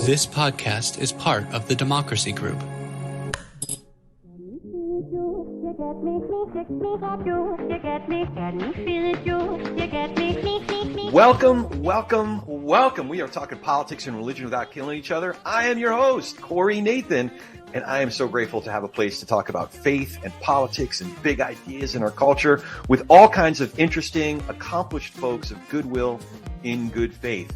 This podcast is part of the Democracy Group. Welcome. We are talking politics and religion without killing each other. I am your host, Corey Nathan, and I am so grateful to have a place to talk about faith and politics and big ideas in our culture with all kinds of interesting, accomplished folks of goodwill in good faith.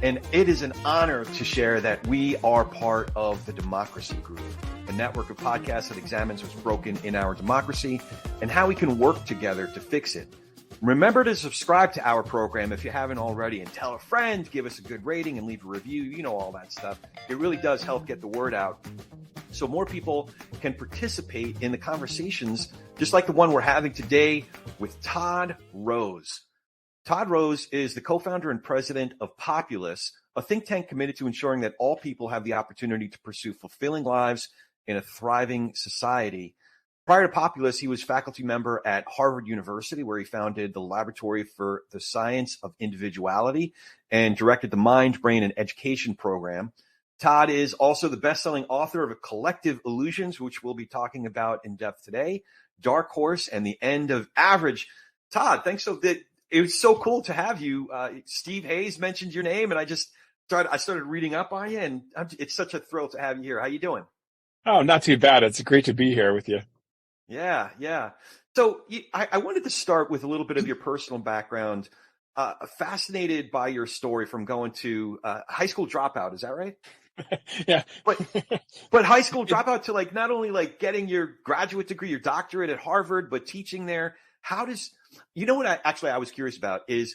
And it is an honor to share that we are part of the Democracy Group, a network of podcasts that examines what's broken in our democracy and how we can work together to fix it. Remember to subscribe to our program if you haven't already, and tell a friend, give us a good rating and leave a review. You know, all that stuff. It really does help get the word out so more people can participate in the conversations, just like the one we're having today with Todd Rose. Todd Rose is the co-founder and president of Populace, a think tank committed to ensuring that all people have the opportunity to pursue fulfilling lives in a thriving society. Prior to Populace, he was faculty member at Harvard University, where he founded the Laboratory for the Science of Individuality and directed the Mind, Brain, and Education program. Todd is also the best-selling author of A Collective Illusions, which we'll be talking about in depth today, Dark Horse, and The End of Average. Todd, thanks it was so cool to have you. Steve Hayes mentioned your name, and I started reading up on you, and it's such a thrill to have you here. How you doing? Oh, not too bad. It's great to be here with you. Yeah. So I wanted to start with a little bit of your personal background. Fascinated by your story from going to high school dropout. Is that right? Yeah. But high school dropout to not only getting your graduate degree, your doctorate at Harvard, but teaching there. How does, what I was curious about is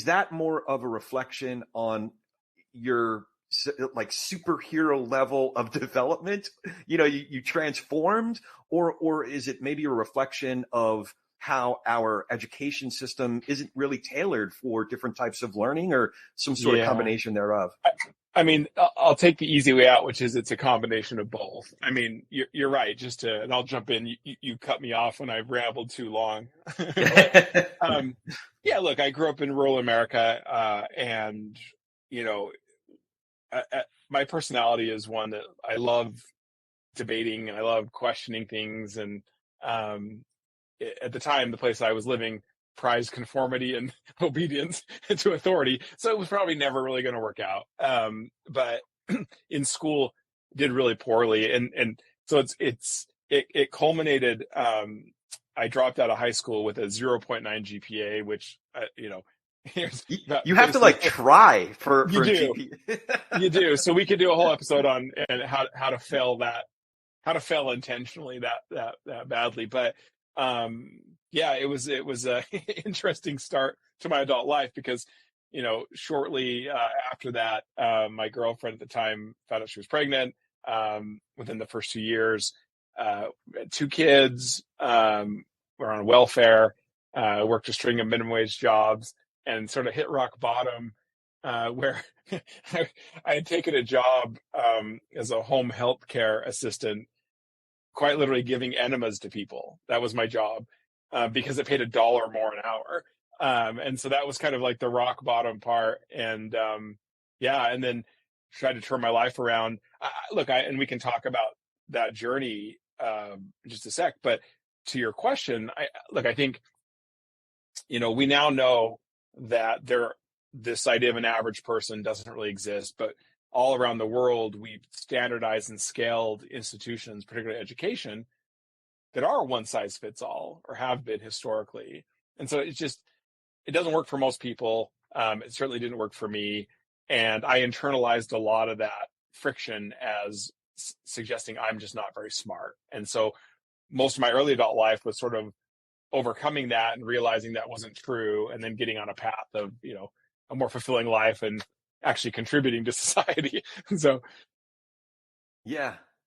that more of a reflection on your superhero level of development? You transformed, or is it maybe a reflection of how our education system isn't really tailored for different types of learning, or some sort of combination thereof? I mean, I'll take the easy way out, which is it's a combination of both. I mean, you're right. And I'll jump in. You cut me off when I rambled too long. Look, I grew up in rural America, and my personality is one that I love debating and I love questioning things. And at the time, the place I was living prized conformity and obedience to authority, so it was probably never really going to work out. But in school, did really poorly, and so it culminated. I dropped out of high school with a 0.9 GPA, which you have to try for you do. GPA. You do. So we could do a whole episode on how to fail intentionally that badly, but. It was a interesting start to my adult life because, shortly after that, my girlfriend at the time found out she was pregnant. Within the first 2 years, 2 kids, were on welfare, worked a string of minimum wage jobs, and sort of hit rock bottom, where I had taken a job as a home health care assistant, quite literally giving enemas to people. That was my job, because it paid $1 more an hour. And so that was kind of like the rock bottom part. And and then tried to turn my life around. And we can talk about that journey in just a sec. But to your question, I think, we now know that this idea of an average person doesn't really exist, but all around the world, we've standardized and scaled institutions, particularly education, that are one size fits all, or have been historically. And so it doesn't work for most people. It certainly didn't work for me. And I internalized a lot of that friction as suggesting I'm just not very smart. And so most of my early adult life was sort of overcoming that and realizing that wasn't true, and then getting on a path of, a more fulfilling life and actually contributing to society. So,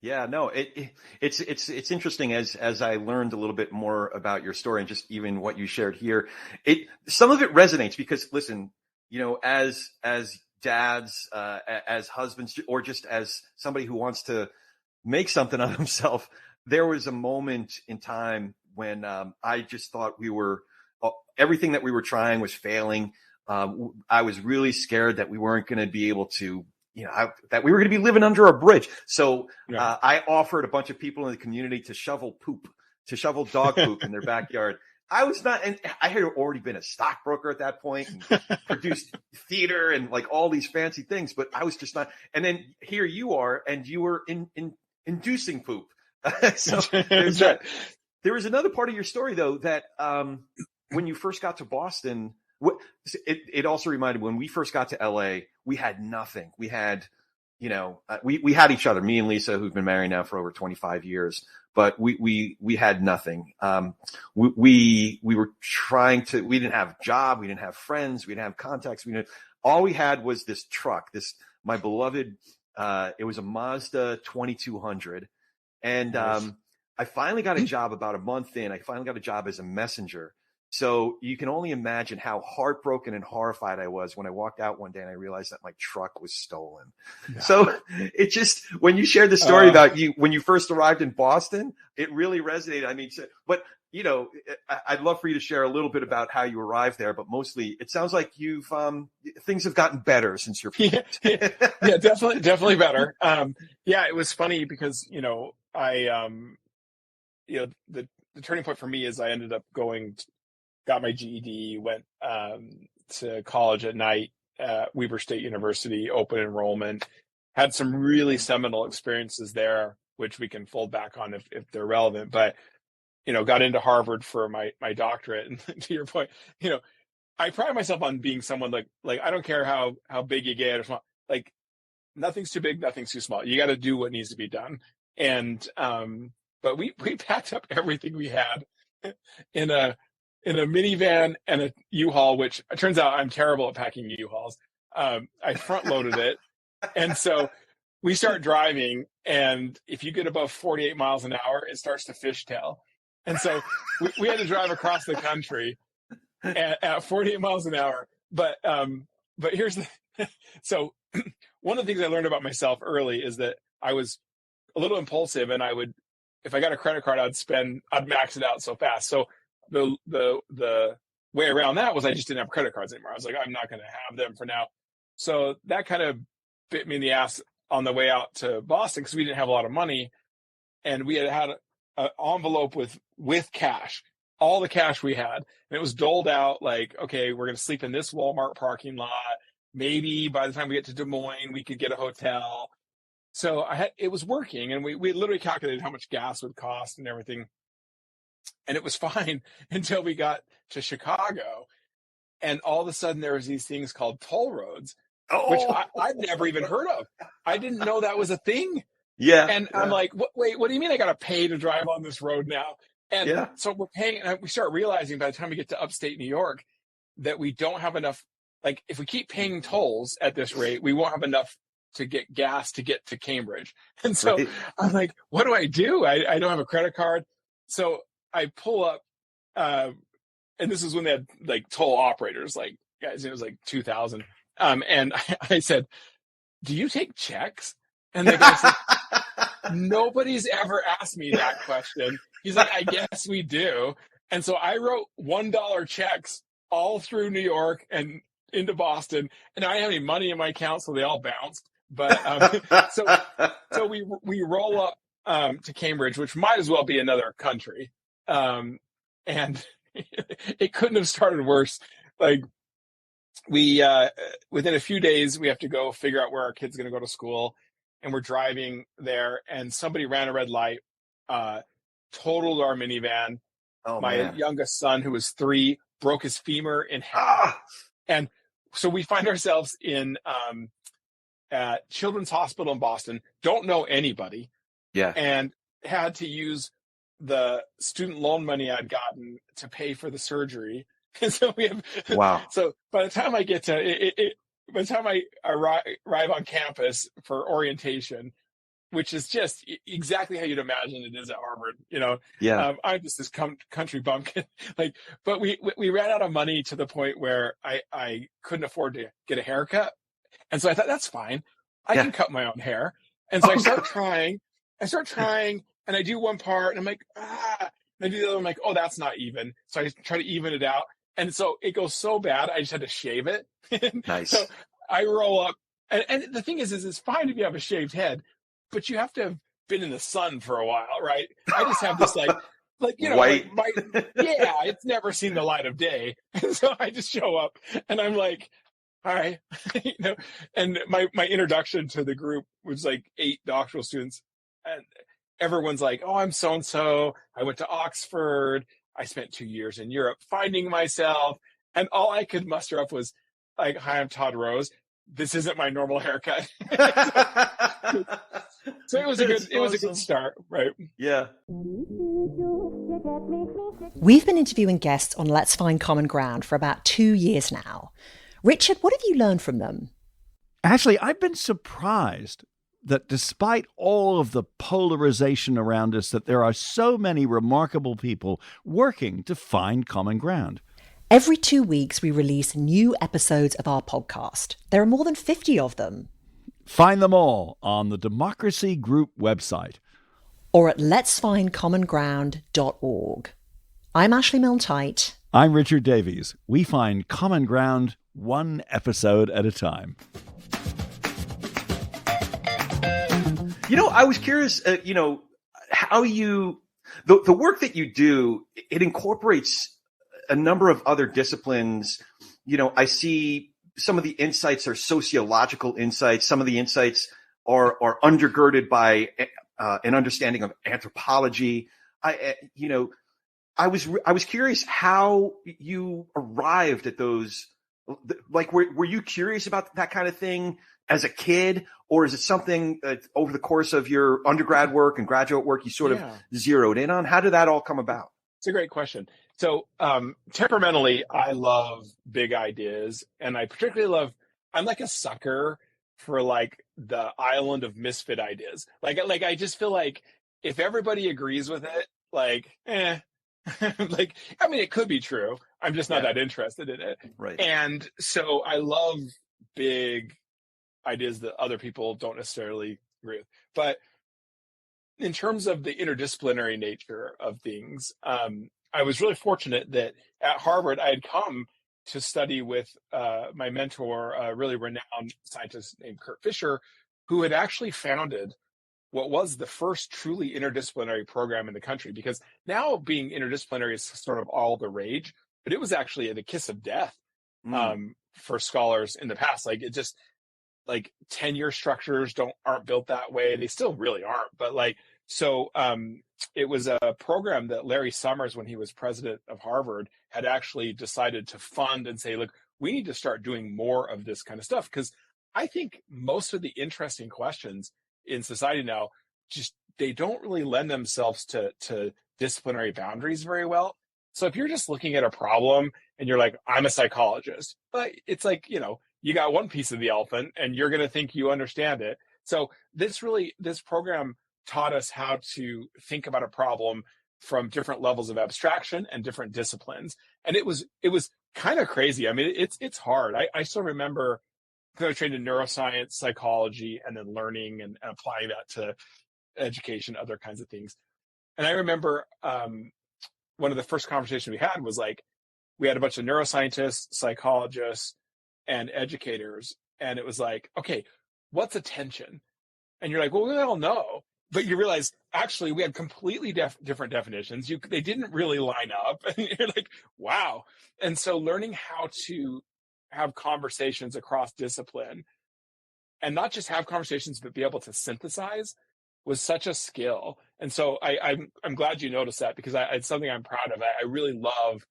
no, it's interesting as I learned a little bit more about your story and just even what you shared here. Some of it resonates because, listen, as dads, as husbands, or just as somebody who wants to make something of himself, there was a moment in time when I just thought everything that we were trying was failing. I was really scared that we weren't going to be able to, that we were going to be living under a bridge. So I offered a bunch of people in the community to shovel dog poop in their backyard. I was not, and I had already been a stockbroker at that point and produced theater and like all these fancy things, but I was just not. And then here you are, and you were inducing poop. So there was another part of your story though, that when you first got to Boston, it also reminded, when we first got to LA, we had nothing. We had, we had each other, me and Lisa, who've been married now for over 25 years. But we had nothing. We were trying to. We didn't have a job. We didn't have friends. We didn't have contacts. All we had was this truck. My beloved. It was a Mazda 2200, and Nice. I finally got a job about a month in. I finally got a job as a messenger. So you can only imagine how heartbroken and horrified I was when I walked out one day and I realized that my truck was stolen. Yeah. So it just, when you shared the story about when you first arrived in Boston, it really resonated. I mean, but I'd love for you to share a little bit about how you arrived there, but mostly it sounds like things have gotten better since you're. Yeah, definitely better. It was funny because, the turning point for me is I ended up got my GED, went to college at night at Weber State University, open enrollment, had some really seminal experiences there, which we can fold back on if they're relevant. But, got into Harvard for my doctorate. And to your point, I pride myself on being someone like I don't care how big you get or small, like nothing's too big, nothing's too small. You got to do what needs to be done. And, but we packed up everything we had in a minivan and a U-Haul, which it turns out I'm terrible at packing U-Hauls. I front loaded it. And so we start driving, and if you get above 48 miles an hour, it starts to fishtail. And so we had to drive across the country at 48 miles an hour. But here's so one of the things I learned about myself early is that I was a little impulsive, and if I got a credit card, I'd max it out so fast. So the way around that was I just didn't have credit cards anymore. I was like, I'm not going to have them for now. So that kind of bit me in the ass on the way out to Boston, because we didn't have a lot of money, and we had an envelope with cash, all the cash we had, and it was doled out like, okay, we're going to sleep in this Walmart parking lot. Maybe by the time we get to Des Moines, we could get a hotel. So it was working, and we literally calculated how much gas would cost and everything. And it was fine until we got to Chicago, and all of a sudden there was these things called toll roads, which I'd never even heard of. I didn't know that was a thing. Yeah. And I'm like, wait, what do you mean I got to pay to drive on this road now? And so we're paying, and we start realizing by the time we get to upstate New York that we don't have enough. Like, if we keep paying tolls at this rate, we won't have enough to get gas to get to Cambridge. And so I'm like, what do? I don't have a credit card. So I pull up, and this is when they had like toll operators, like guys, it was like 2000. And I said, do you take checks? And the guy said, nobody's ever asked me that question. He's like, I guess we do. And so I wrote $1 checks all through New York and into Boston, and I didn't have any money in my account, so they all bounced. But so we roll up to Cambridge, which might as well be another country. And it couldn't have started worse. Like, we within a few days, we have to go figure out where our kid's going to go to school, and we're driving there, and somebody ran a red light, totaled our minivan. My youngest son, who was 3, broke his femur in half. And so we find ourselves in at Children's Hospital in Boston, don't know anybody, and had to use the student loan money I'd gotten to pay for the surgery. And so we have, so by the time I get to by the time I arrive on campus for orientation, which is just exactly how you'd imagine it is at Harvard, I'm just this country bumpkin, but we ran out of money to the point where I couldn't afford to get a haircut. And so I thought, that's fine. I can cut my own hair. And so I start trying, and I do one part, and I'm like, and I do the other, I'm like, oh, that's not even. So I try to even it out. And so it goes so bad, I just had to shave it. Nice. So I roll up. And the thing is it's fine if you have a shaved head, but you have to have been in the sun for a while, right? I just have this like white. It's never seen the light of day. And so I just show up and I'm like, hi, and my introduction to the group was like 8 doctoral students, and everyone's like, oh, I'm so-and-so. I went to Oxford. I spent 2 years in Europe finding myself. And all I could muster up was like, hi, I'm Todd Rose. This isn't my normal haircut. So it was a good start, right? Yeah. We've been interviewing guests on Let's Find Common Ground for about 2 years now. Richard, what have you learned from them? Actually, I've been surprised that despite all of the polarization around us, that there are so many remarkable people working to find common ground. Every 2 weeks, we release new episodes of our podcast. There are more than 50 of them. Find them all on the Democracy Group website. Or at letsfindcommonground.org. I'm Ashley Milne-Tite. I'm Richard Davies. We find common ground one episode at a time. I was curious, how the work that you do, it incorporates a number of other disciplines. I see some of the insights are sociological insights. Some of the insights are undergirded by an understanding of anthropology. I was curious how you arrived at those. Like, were you curious about that kind of thing as a kid, or is it something that over the course of your undergrad work and graduate work you sort of zeroed in on? How did that all come about? It's a great question. So temperamentally, I love big ideas, and I particularly I'm like a sucker for like the island of misfit ideas. Like I just feel like if everybody agrees with it, like, like, I mean, it could be true. I'm just not that interested in it. Right. And so I love big ideas that other people don't necessarily agree with. But in terms of the interdisciplinary nature of things, I was really fortunate that at Harvard, I had come to study with my mentor, a really renowned scientist named Kurt Fisher, who had actually founded what was the first truly interdisciplinary program in the country. Because now being interdisciplinary is sort of all the rage, but it was actually the kiss of death for scholars in the past. Like, it just, like, tenure structures aren't built that way. They still really aren't, but like, so it was a program that Larry Summers, when he was president of Harvard, had actually decided to fund and say, look, we need to start doing more of this kind of stuff. Because I think most of the interesting questions in society now, just they don't really lend themselves to disciplinary boundaries very well. So if you're just looking at a problem and you're like, I'm a psychologist, but it's like, you got one piece of the elephant and you're going to think you understand it. So this program taught us how to think about a problem from different levels of abstraction and different disciplines. And it was kind of crazy. I mean, it's hard. I still remember, because I was trained in neuroscience, psychology, and then learning and applying that to education, other kinds of things. And I remember one of the first conversations we had was like, we had a bunch of neuroscientists, psychologists, and educators. And it was like, okay, what's attention? And you're like, well, we all know. But you realize, actually, we had completely different definitions. They didn't really line up. And you're like, wow. And so learning how to have conversations across discipline, and not just have conversations, but be able to synthesize, was such a skill. And so I'm glad you noticed that, because it's something I'm proud of. I really love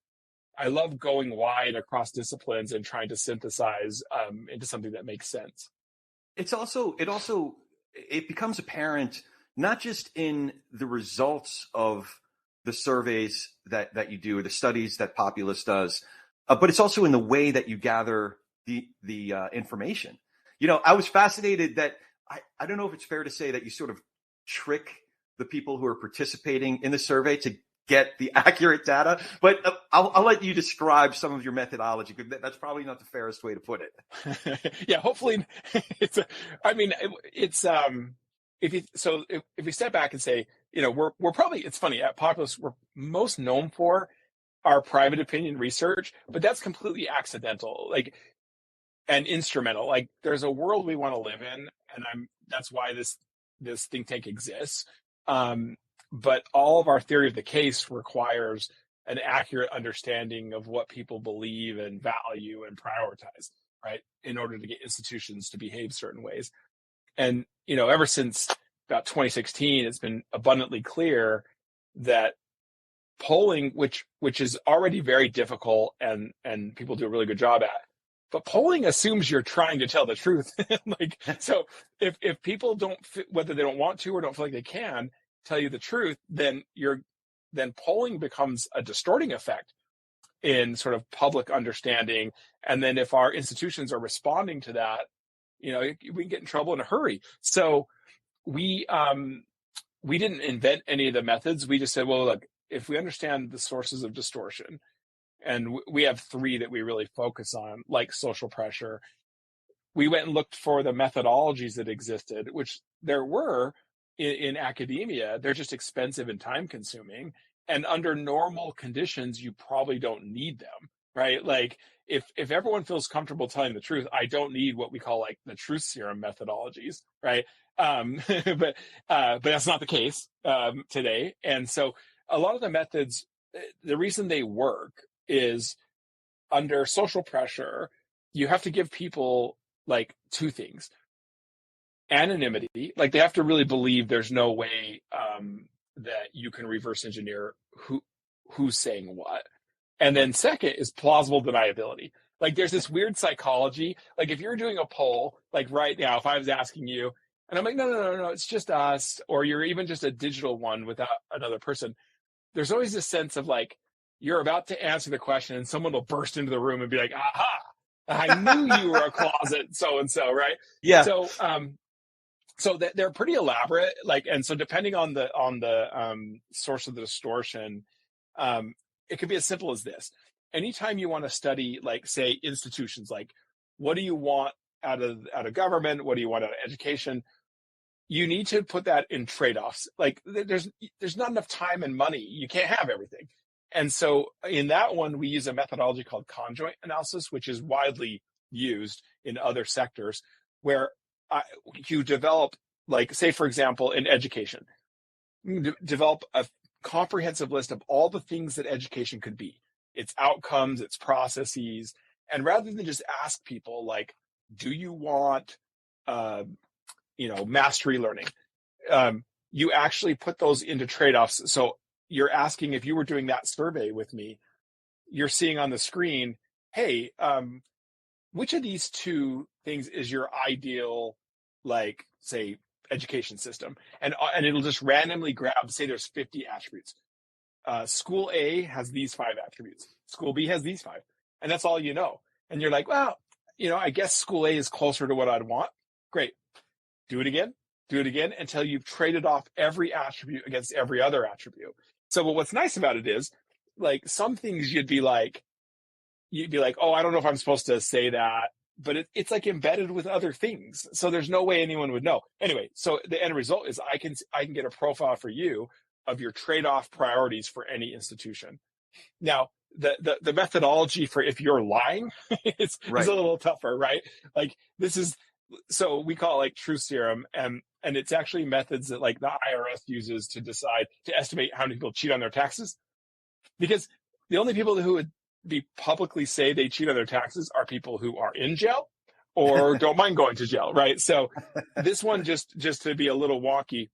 going wide across disciplines and trying to synthesize into something that makes sense. It becomes apparent, not just in the results of the surveys that you do, or the studies that Populace does, but it's also in the way that you gather the information. I was fascinated that I don't know if it's fair to say that you sort of trick the people who are participating in the survey to get the accurate data, but I'll let you describe some of your methodology, because that's probably not the fairest way to put it. Yeah, hopefully if we step back and say, we're probably, it's funny, at Populace, we're most known for our private opinion research, but that's completely accidental, like, and instrumental. Like, there's a world we want to live in, and that's why this think tank exists. But all of our theory of the case requires an accurate understanding of what people believe and value and prioritize, right, in order to get institutions to behave certain ways. And, ever since about 2016, it's been abundantly clear that polling, which is already very difficult and people do a really good job at, but polling assumes you're trying to tell the truth. So if people don't, whether they don't want to or don't feel like they can tell you the truth, then polling becomes a distorting effect in sort of public understanding. And then if our institutions are responding to that, we can get in trouble in a hurry. So we didn't invent any of the methods. We just said, well, look, if we understand the sources of distortion, and we have 3 that we really focus on, like social pressure, we went and looked for the methodologies that existed, which there were in academia. They're just expensive and time consuming. And under normal conditions, you probably don't need them, right? Like, if everyone feels comfortable telling the truth, I don't need what we call like the truth serum methodologies, right? But that's not the case today. And so a lot of the methods, the reason they work is under social pressure, you have to give people like 2 things. Anonymity, like they have to really believe there's no way that you can reverse engineer who's saying what. And then second is plausible deniability. Like, there's this weird psychology. Like, if you're doing a poll, like right now, if I was asking you, and I'm like, no, it's just us, or you're even just a digital one without another person, there's always this sense of like, you're about to answer the question and someone will burst into the room and be like, aha, I knew you were a closet so-and-so, right? Yeah. So they're pretty elaborate, like, and so depending on the source of the distortion, it could be as simple as this. Anytime you want to study, like, say, institutions, like, what do you want out of government? What do you want out of education? You need to put that in trade-offs. Like, there's not enough time and money. You can't have everything. And so in that one, we use a methodology called conjoint analysis, which is widely used in other sectors, where you develop, like, say, for example, in education, develop a comprehensive list of all the things that education could be, its outcomes, its processes. And rather than just ask people, like, do you want, mastery learning? You actually put those into trade-offs. So you're asking, if you were doing that survey with me, you're seeing on the screen, hey, which of these 2 things is your ideal, like, say, education system? And it'll just randomly grab, say there's 50 attributes. School A has these 5 attributes. School B has these 5. And that's all you know. And you're like, well, I guess school A is closer to what I'd want. Great. Do it again until you've traded off every attribute against every other attribute. So what's nice about it is, like, some things you'd be like, oh, I don't know if I'm supposed to say that, but it's like embedded with other things. So there's no way anyone would know. Anyway, so the end result is I can get a profile for you of your trade-off priorities for any institution. Now, the methodology for if you're lying is a little tougher, right? Like, so we call it like truth serum, and it's actually methods that, like, the IRS uses to estimate how many people cheat on their taxes. Because the only people who would be publicly say they cheat on their taxes are people who are in jail or don't mind going to jail, right? So this one, just to be a little wonky,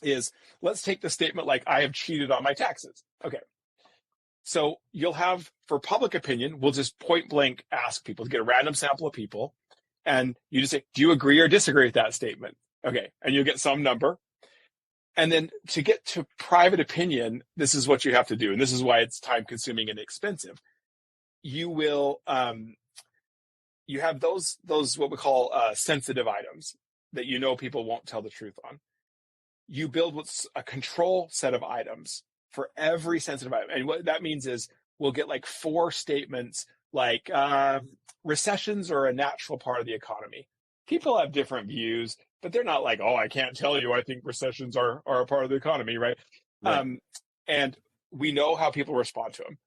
is, let's take the statement like, I have cheated on my taxes. Okay. So you'll have, for public opinion, we'll just point blank ask people to get a random sample of people. And you just say, do you agree or disagree with that statement? Okay. And you'll get some number. And then to get to private opinion, this is what you have to do. And this is why it's time consuming and expensive. You will, you have those what we call sensitive items that people won't tell the truth on. You build what's a control set of items for every sensitive item. And what that means is we'll get like 4 statements, like recessions are a natural part of the economy. People have different views, but they're not like, oh, I can't tell you I think recessions are a part of the economy, right? And we know how people respond to them.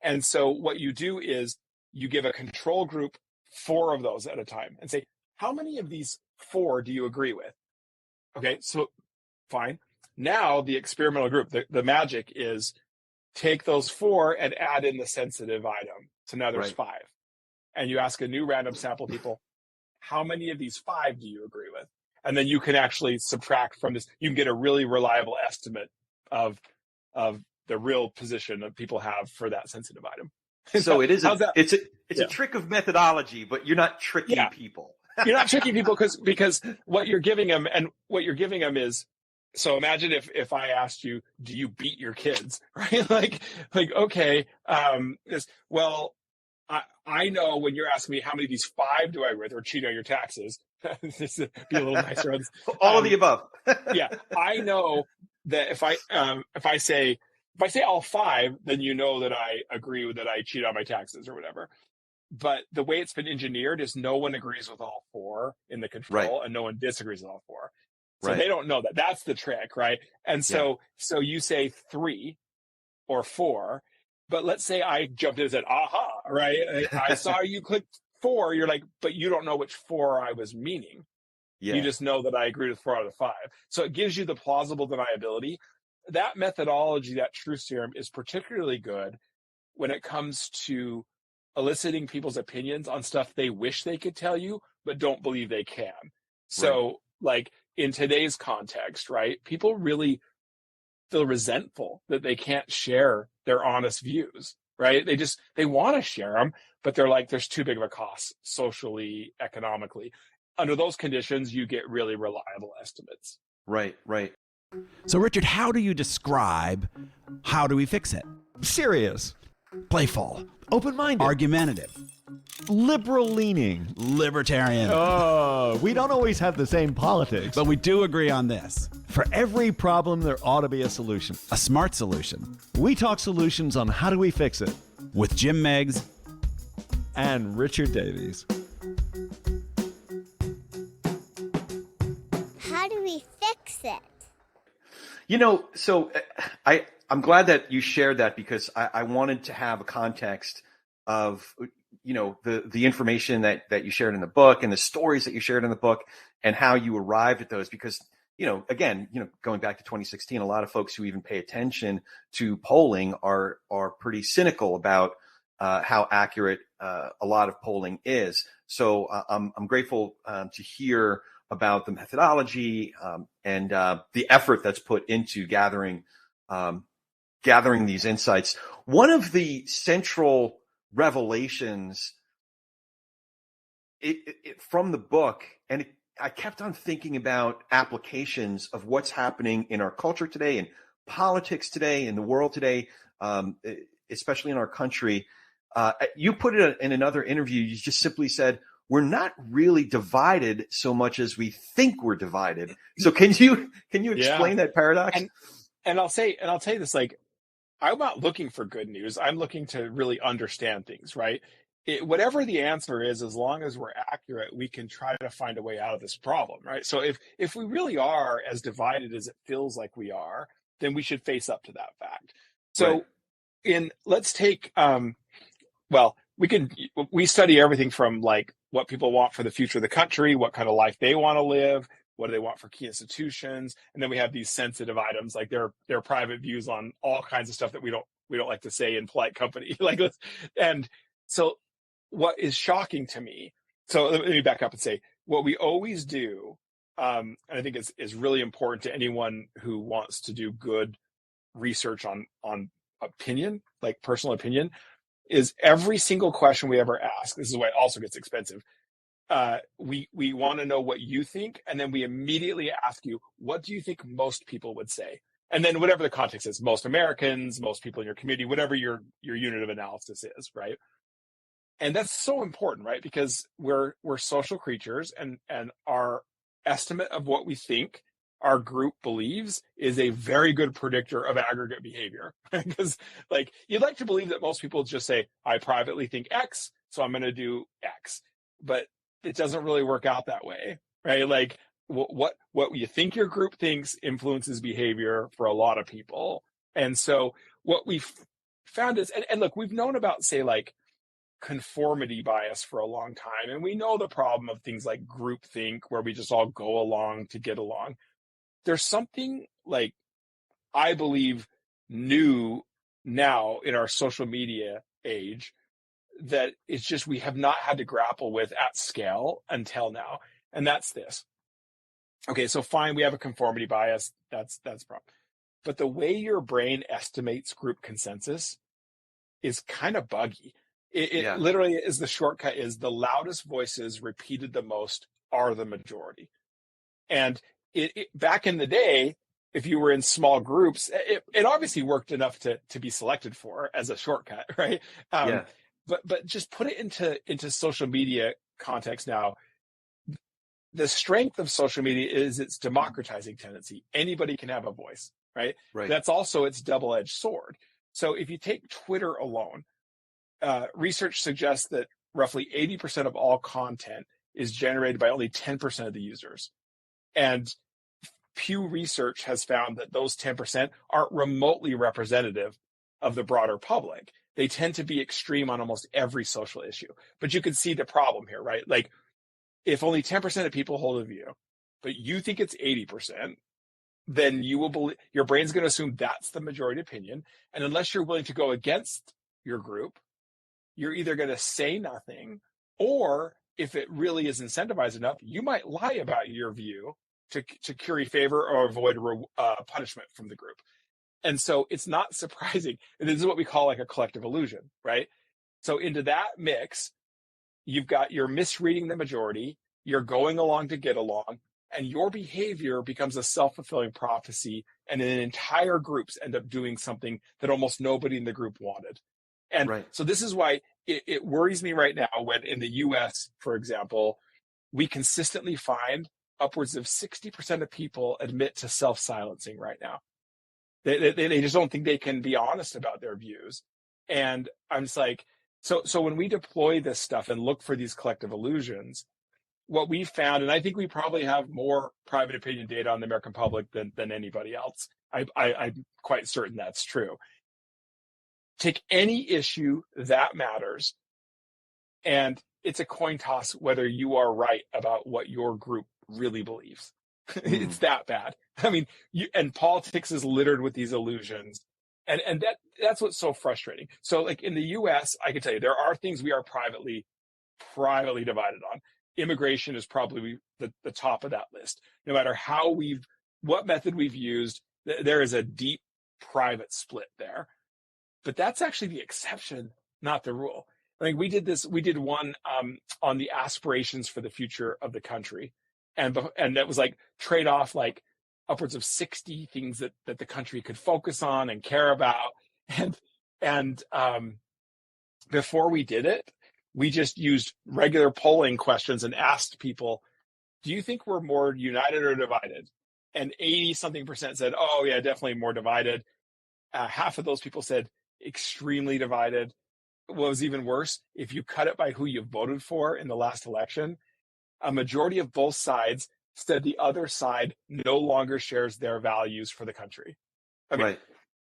And so what you do is you give a control group 4 of those at a time and say, how many of these 4 do you agree with? Okay, so fine. Now the experimental group, the magic is take those 4 and add in the sensitive item. So now there's 5. And you ask a new random sample people, how many of these 5 do you agree with? And then you can actually subtract from this. You can get a really reliable estimate of the real position that people have for that sensitive item. So it is it's a trick of methodology, but you're not tricking people. You're not tricking people because what you're giving them is, so imagine if I asked you, do you beat your kids? Right? Like, okay, I know when you're asking me how many of these 5 do I agree with or cheat on your taxes. This would be a little nicer. All of the above. Yeah. I know that if I say all 5, then you know that I agree with that I cheat on my taxes or whatever. But the way it's been engineered is no one agrees with all 4 in the control, and no one disagrees with all 4. So they don't know that. That's the trick, right? And so you say 3 or 4, but let's say I jumped in and said, aha, right? I saw you click 4. You're like, but you don't know which 4 I was meaning. Yeah. You just know that I agreed with 4 out of 5. So it gives you the plausible deniability. That methodology, that truth serum, is particularly good when it comes to eliciting people's opinions on stuff they wish they could tell you, but don't believe they can. So like in today's context, right, people really feel resentful that they can't share their honest views, right? They want to share them, but they're like, there's too big of a cost socially, economically. Under those conditions, you get really reliable estimates. Right. So Richard, how do you describe how do we fix it? Serious. Playful. Open-minded. Argumentative. Liberal-leaning. Libertarian. Oh, we don't always have the same politics. But we do agree on this. For every problem, there ought to be a solution. A smart solution. We talk solutions on how do we fix it. With Jim Meggs and Richard Davies. How do we fix it? So I'm glad that you shared that because I wanted to have a context of, the information that you shared in the book and the stories that you shared in the book and how you arrived at those because, again, going back to 2016, a lot of folks who even pay attention to polling are pretty cynical about how accurate a lot of polling is. So I'm grateful to hear about the methodology and the effort that's put into gathering these insights. One of the central revelations from the book, and I kept on thinking about applications of what's happening in our culture today, in politics today, in the world today, especially in our country. You put it in another interview. You just simply said, we're not really divided so much as we think we're divided. So can you explain that paradox? And I'll tell you this, like, I'm not looking for good news. I'm looking to really understand things, right? Whatever the answer is, as long as we're accurate, we can try to find a way out of this problem, right? So if we really are as divided as it feels like we are, then we should face up to that fact. So let's take, we study everything from like what people want for the future of the country, what kind of life they want to live, what do they want for key institutions, and then we have these sensitive items like their private views on all kinds of stuff that we don't like to say in polite company. And so what is shocking to me? So let me back up and say what we always do, and I think is really important to anyone who wants to do good research on opinion, like personal opinion, is every single question we ever ask. This is why it also gets expensive. We want to know what you think, and then we immediately ask you, what do you think most people would say? And then whatever the context is, most Americans, most people in your community, whatever your unit of analysis is, right? And that's so important, right? Because we're social creatures, and our estimate of what we think our group believes is a very good predictor of aggregate behavior. Because like you'd like to believe that most people just say, I privately think X, so I'm going to do X. But it doesn't really work out that way, right? Like what you think your group thinks influences behavior for a lot of people. And so what we've found is, and look, we've known about, say, like conformity bias for a long time. And we know the problem of things like groupthink, where we just all go along to get along. There's something like, I believe, new now in our social media age that it's just we have not had to grapple with at scale until now. And that's this. Okay, so fine, we have a conformity bias. That's a problem. But the way your brain estimates group consensus is kind of buggy. It literally is, the shortcut is the loudest voices repeated the most are the majority. And back in the day, if you were in small groups, it obviously worked enough to be selected for as a shortcut, right? But just put it into social media context now. The strength of social media is its democratizing tendency. Anybody can have a voice, right? That's also its double-edged sword. So if you take Twitter alone, research suggests that roughly 80% of all content is generated by only 10% of the users. And Pew Research has found that those 10% aren't remotely representative of the broader public. They tend to be extreme on almost every social issue. But you can see the problem here, right? Like, if only 10% of people hold a view, but you think it's 80%, then you will believe, your brain's going to assume that's the majority opinion. And unless you're willing to go against your group, you're either going to say nothing, or if it really is incentivized enough, you might lie about your view to curry favor or avoid punishment from the group. And so it's not surprising. And this is what we call like a collective illusion, right? So into that mix, you're misreading the majority, you're going along to get along, and your behavior becomes a self-fulfilling prophecy, and then entire groups end up doing something that almost nobody in the group wanted. And so this is why it worries me right now when in the US, for example, we consistently find upwards of 60% of people admit to self-silencing right now. They just don't think they can be honest about their views. And I'm just like, so when we deploy this stuff and look for these collective illusions, what we found, and I think we probably have more private opinion data on the American public than anybody else. I'm quite certain that's true. Take any issue that matters, and it's a coin toss whether you are right about what your group really believes. It's that bad. I mean, and politics is littered with these illusions. And that's what's so frustrating. So like in the US, I can tell you, there are things we are privately divided on. Immigration is probably the top of that list. No matter what method we've used, there is a deep private split there. But that's actually the exception, not the rule. I think we did one on the aspirations for the future of the country. And that was like trade off like upwards of 60 things that the country could focus on and care about. And before we did it, we just used regular polling questions and asked people, do you think we're more united or divided? And 80-something% said, oh yeah, definitely more divided. Half of those people said extremely divided. What was even worse, if you cut it by who you voted for in the last election, a majority of both sides said the other side no longer shares their values for the country.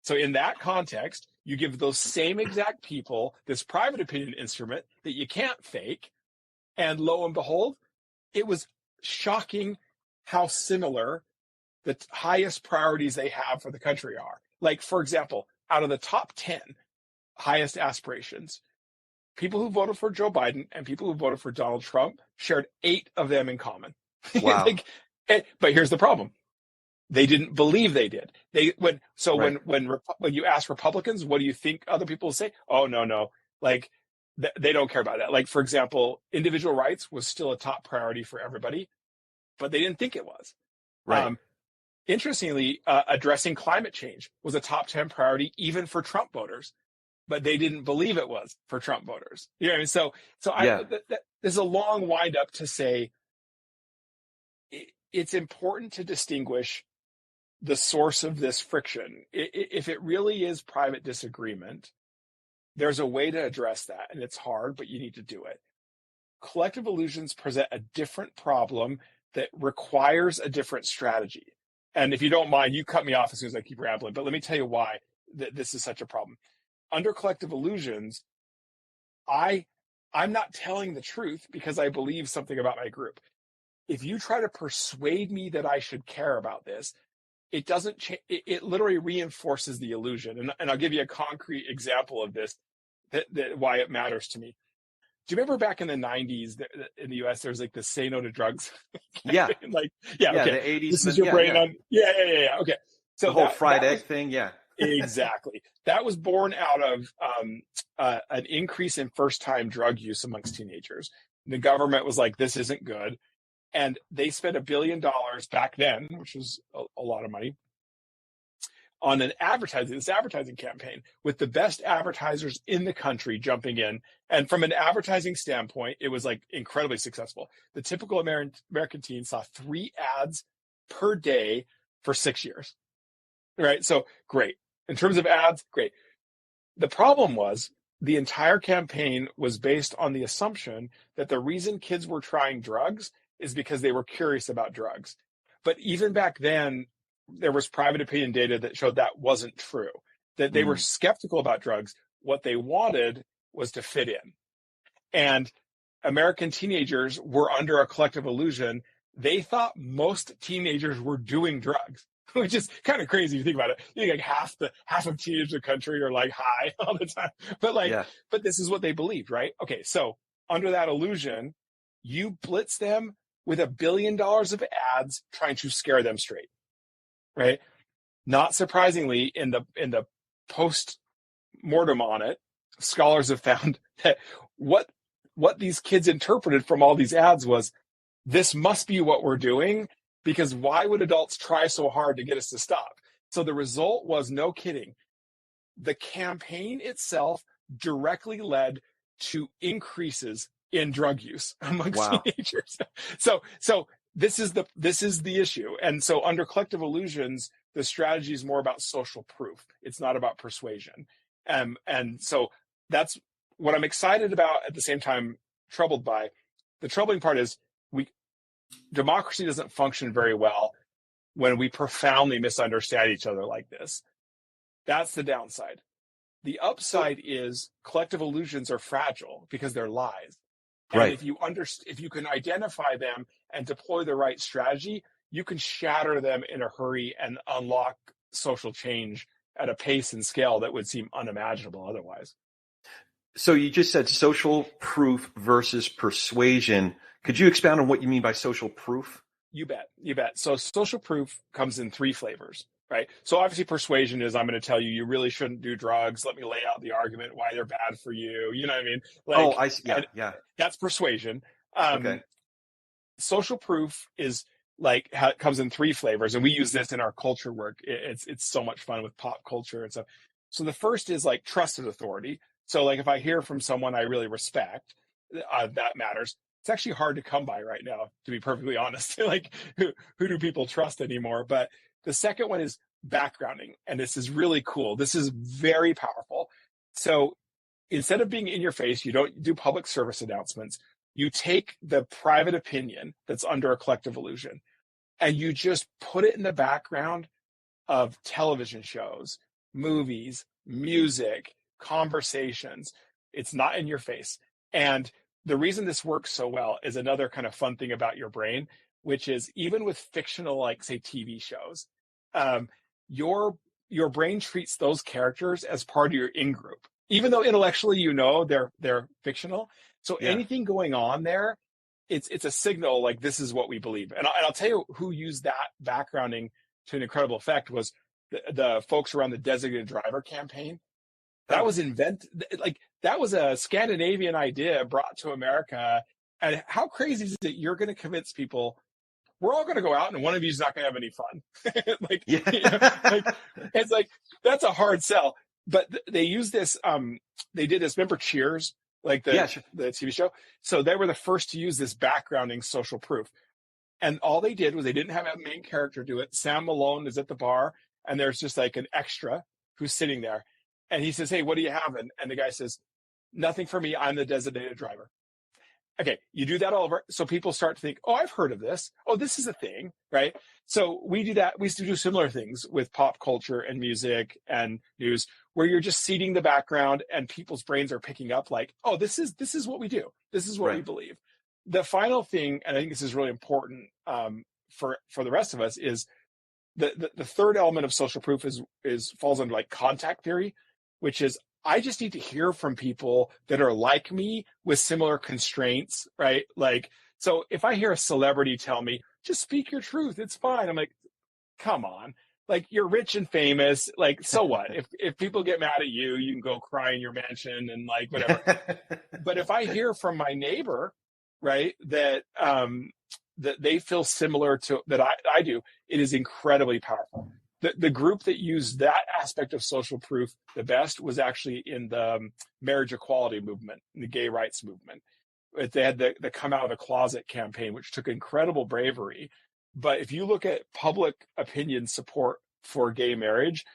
So in that context, you give those same exact people this private opinion instrument that you can't fake. And lo and behold, it was shocking how similar the highest priorities they have for the country are. Like, for example, out of the top 10 highest aspirations, people who voted for Joe Biden and people who voted for Donald Trump shared 8 of them in common. Wow. But here's the problem. They didn't believe they did. When you ask Republicans, what do you think other people say? Oh, no. Like, they don't care about that. Like, for example, individual rights was still a top priority for everybody, but they didn't think it was. Right. Interestingly, addressing climate change was a top 10 priority even for Trump voters, but they didn't believe it was for Trump voters. You know what I mean? So there's a long wind up to say it's important to distinguish the source of this friction. If it really is private disagreement, there's a way to address that, and it's hard, but you need to do it. Collective illusions present a different problem that requires a different strategy. And if you don't mind, you cut me off as soon as I keep rambling, but let me tell you why. that this is such a problem. Under collective illusions, I'm not telling the truth because I believe something about my group. If you try to persuade me that I should care about this, it doesn't change. It literally reinforces the illusion. And I'll give you a concrete example of this, that why it matters to me. Do you remember back in the 90s in the US, there was like the Say No to Drugs? Yeah. Like, yeah, okay. The 80s. This is your brain on. Yeah. Okay. So the whole fried egg thing. Yeah. Exactly. That was born out of an increase in first-time drug use amongst teenagers. The government was like, this isn't good. And they spent $1 billion back then, which was a lot of money, on this advertising campaign with the best advertisers in the country jumping in. And from an advertising standpoint, it was like incredibly successful. The typical American teen saw 3 ads per day for 6 years. Right? So great. In terms of ads, great. The problem was the entire campaign was based on the assumption that the reason kids were trying drugs is because they were curious about drugs. But even back then, there was private opinion data that showed that wasn't true, that they were skeptical about drugs. What they wanted was to fit in. And American teenagers were under a collective illusion. They thought most teenagers were doing drugs, which is kind of crazy if you think about it. You think like half of teenagers in the country are like high all the time. But but this is what they believed, right? Okay, so under that illusion, you blitz them with $1 billion of ads trying to scare them straight, right? Not surprisingly, in the post-mortem on it, scholars have found that what these kids interpreted from all these ads was, this must be what we're doing, because why would adults try so hard to get us to stop? So the result was, no kidding, the campaign itself directly led to increases in drug use amongst teenagers. So this is the issue. And so under collective illusions, the strategy is more about social proof. It's not about persuasion. And so that's what I'm excited about, at the same time troubled by. The troubling part is democracy doesn't function very well when we profoundly misunderstand each other like this. That's the downside. The upside is collective illusions are fragile because they're lies. And Right. if you can identify them and deploy the right strategy, you can shatter them in a hurry and unlock social change at a pace and scale that would seem unimaginable otherwise. So you just said social proof versus persuasion. Could you expound on what you mean by social proof? You bet. So social proof comes in 3 flavors, right? So obviously persuasion is, I'm going to tell you really shouldn't do drugs. Let me lay out the argument why they're bad for you. You know what I mean? Like, I see. Yeah. That's persuasion. Okay. Social proof is like how it comes in 3 flavors, and we use this in our culture work. It's so much fun with pop culture and stuff. So the first is like trusted authority. So like if I hear from someone I really respect, that matters. It's actually hard to come by right now, to be perfectly honest. Like who do people trust anymore? But the second one is backgrounding, and this is really cool. This is very powerful. So instead of being in your face, you don't do public service announcements. You take the private opinion that's under a collective illusion, and you just put it in the background of television shows, movies, music, conversations. It's not in your face. And the reason this works so well is another kind of fun thing about your brain, which is even with fictional, like say TV shows, your brain treats those characters as part of your in-group, even though intellectually they're fictional. So anything going on there, it's a signal like this is what we believe. And I'll tell you who used that backgrounding to an incredible effect was the folks around the designated driver campaign. That was that was a Scandinavian idea brought to America. And how crazy is it you're going to convince people we're all going to go out and one of you is not going to have any fun? It's like, that's a hard sell. But they use this, they did this, remember Cheers? Like the TV show. So they were the first to use this backgrounding social proof. And all they did was they didn't have a main character do it. Sam Malone is at the bar and there's just like an extra who's sitting there. And he says, hey, what do you have? And the guy says, nothing for me. I'm the designated driver. Okay, you do that all over. So people start to think, oh, I've heard of this. Oh, this is a thing, right? So we do that. We used to do similar things with pop culture and music and news, where you're just seeding the background and people's brains are picking up like, oh, this is what we do. This is what we believe. The final thing, and I think this is really important for the rest of us, is the third element of social proof is falls under like contact theory, which is I just need to hear from people that are like me with similar constraints, right? Like, so if I hear a celebrity tell me, just speak your truth, it's fine. I'm like, come on. Like, you're rich and famous. Like, so what? If people get mad at you, you can go cry in your mansion and like whatever. But if I hear from my neighbor, right, that they feel similar to that I do, it is incredibly powerful. The group that used that aspect of social proof the best was actually in the marriage equality movement, in the gay rights movement. They had the Come Out of the Closet campaign, which took incredible bravery. But if you look at public opinion support for gay marriage,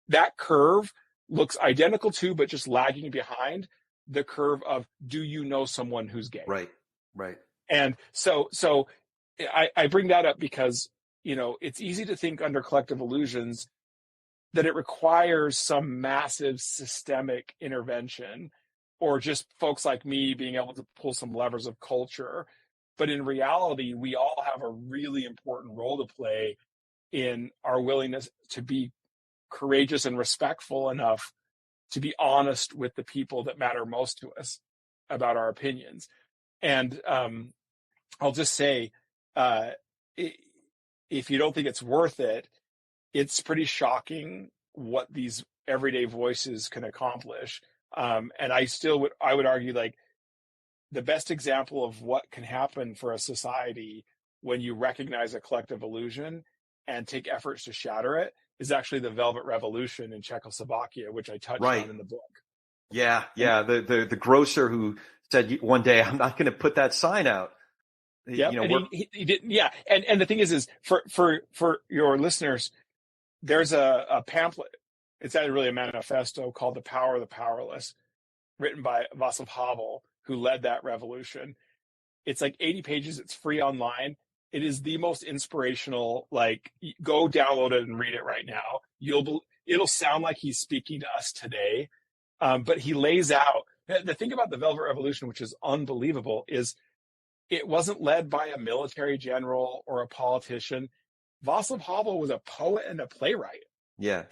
that curve looks identical to, but just lagging behind the curve of, do you know someone who's gay? Right. And so I bring that up because, it's easy to think under collective illusions that it requires some massive systemic intervention or just folks like me being able to pull some levers of culture. But in reality, we all have a really important role to play in our willingness to be courageous and respectful enough to be honest with the people that matter most to us about our opinions. And I'll just say, if you don't think it's worth it, it's pretty shocking what these everyday voices can accomplish. And I would argue, like, the best example of what can happen for a society when you recognize a collective illusion and take efforts to shatter it is actually the Velvet Revolution in Czechoslovakia, which I touched on in the book. Yeah. The grocer who said one day, I'm not going to put that sign out. Yeah, he didn't. Yeah, and the thing is for your listeners, there's a pamphlet. It's actually really a manifesto called "The Power of the Powerless," written by Václav Havel, who led that revolution. It's like 80 pages. It's free online. It is the most inspirational. Like, go download it and read it right now. It'll sound like he's speaking to us today, but he lays out the thing about the Velvet Revolution, which is unbelievable, is it wasn't led by a military general or a politician. Václav Havel was a poet and a playwright. Yeah.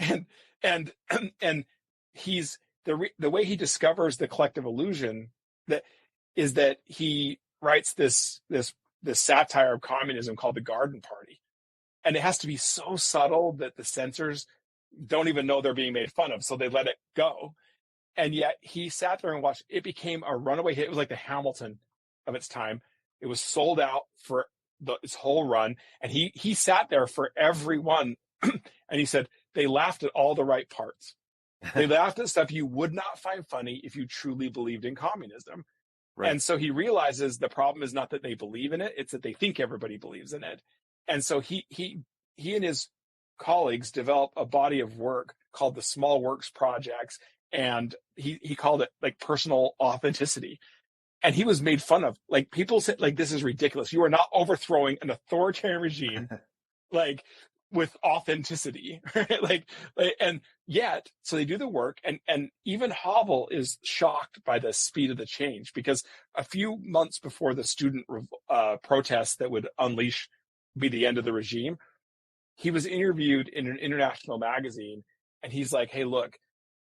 And he's the way he discovers the collective illusion that he writes this satire of communism called The Garden Party. And it has to be so subtle that the censors don't even know they're being made fun of. So they let it go. And yet he sat there and watched. It became a runaway hit. It was like the Hamilton of its time. It was sold out for its whole run. And he sat there for every one. And he said, they laughed at all the right parts. They laughed at stuff you would not find funny if you truly believed in communism. Right. And so he realizes the problem is not that they believe in it. It's that they think everybody believes in it. And so he and his colleagues developed a body of work called the Small Works Projects. And he called it like personal authenticity. And he was made fun of. Like, people said, like, this is ridiculous. You are not overthrowing an authoritarian regime, like, with authenticity, right? And yet, so they do the work. And even Havel is shocked by the speed of the change, because a few months before the student protests that would be the end of the regime, he was interviewed in an international magazine. And he's like, hey, look,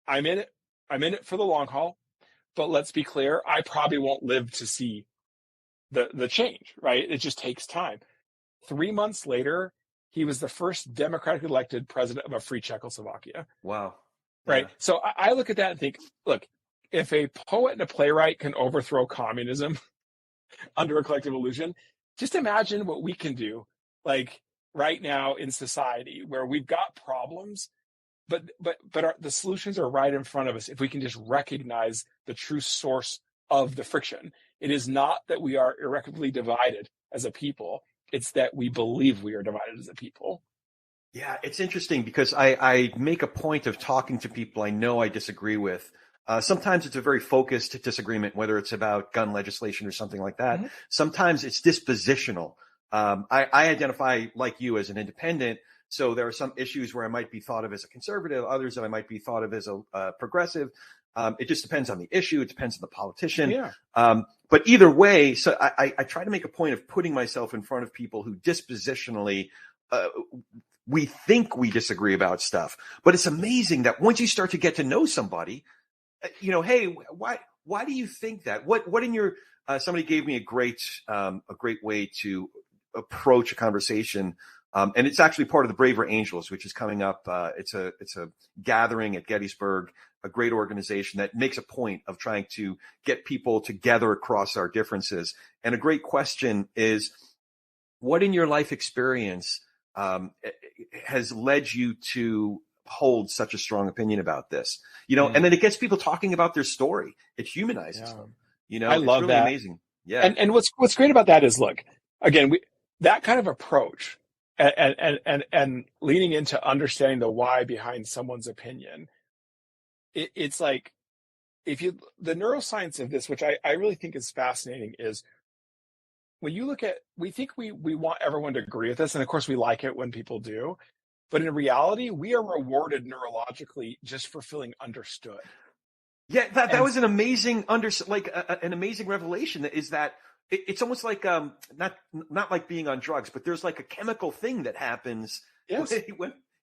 I'm in it for the long haul. But let's be clear, I probably won't live to see the change, right? It just takes time. 3 months later, he was the first democratically elected president of a free Czechoslovakia. Wow. Right. Yeah. So I look at that and think, look, if a poet and a playwright can overthrow communism under a collective illusion, just imagine what we can do, like, right now in society where we've got problems. But the solutions are right in front of us if we can just recognize the true source of the friction. It is not that we are irrecoverably divided as a people. It's that we believe we are divided as a people. Yeah, it's interesting because I make a point of talking to people I know I disagree with Sometimes it's a very focused disagreement, whether it's about gun legislation or something like that. Sometimes it's dispositional. I identify like you as an independent. So there are some issues where I might be thought of as a conservative, others that I might be thought of as a progressive. It just depends on the issue. It depends on the politician. Yeah. But either way, so I try to make a point of putting myself in front of people who dispositionally, we think we disagree about stuff. But it's amazing that once you start to get to know somebody, hey, why do you think that? What in your, somebody gave me a great way to approach a conversation. And it's actually part of the Braver Angels, which is coming up. It's a gathering at Gettysburg, a great organization that makes a point of trying to get people together across our differences. And a great question is, what in your life experience has led you to hold such a strong opinion about this? And then it gets people talking about their story. It humanizes them. I love really that. Amazing. Yeah. And what's great about that is, look, again, that kind of approach and leaning into understanding the why behind someone's opinion. It's like, the neuroscience of this, which I really think is fascinating, is when you look at, we think we want everyone to agree with us. And of course we like it when people do, but in reality, we are rewarded neurologically just for feeling understood. Yeah. That was an amazing, an amazing revelation, is that it's almost like, not like being on drugs, but there's like a chemical thing that happens. Yes.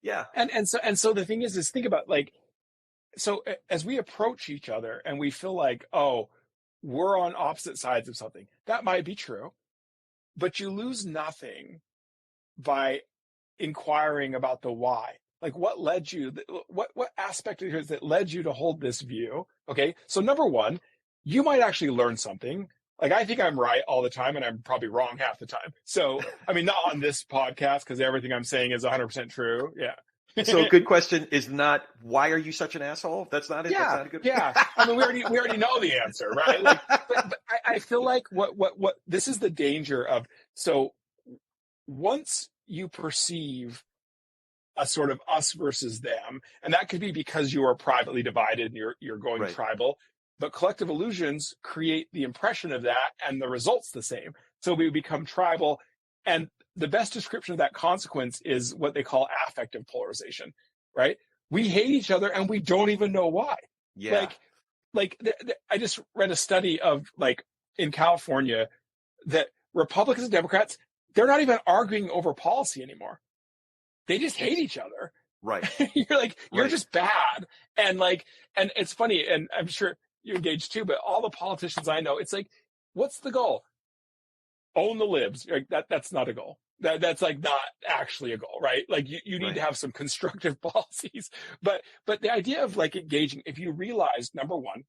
Yeah. And so the thing is think about, like, so as we approach each other and we feel like, oh, we're on opposite sides of something, that might be true, but you lose nothing by inquiring about the why. Like, what led you, what aspect of it that led you to hold this view? Okay. So number one, you might actually learn something. Like, I think I'm right all the time and I'm probably wrong half the time. So, I mean, not on this podcast, because everything I'm saying is 100% true. Yeah. So a good question is not, why are you such an asshole? That's not it. Yeah. That's not a good Yeah. I mean, we already know the answer, right? Like, but I feel like what this is the danger of. So once you perceive a sort of us versus them, and that could be because you are privately divided and you're going Right. tribal, but collective illusions create the impression of that and the result's the same. So we become tribal, and the best description of that consequence is what they call affective polarization, right? We hate each other and we don't even know why. Yeah. I just read a study of, like, in California, that Republicans and Democrats, they're not even arguing over policy anymore. They just hate each other. Right. You're like, you're Right. just bad. And it's funny, and I'm sure you're engaged too, but all the politicians I know, it's like, what's the goal? Own the libs. Like, that's not a goal. That's like not actually a goal, right? Like, you need Right. to have some constructive policies. But the idea of, like, engaging, if you realize, number one,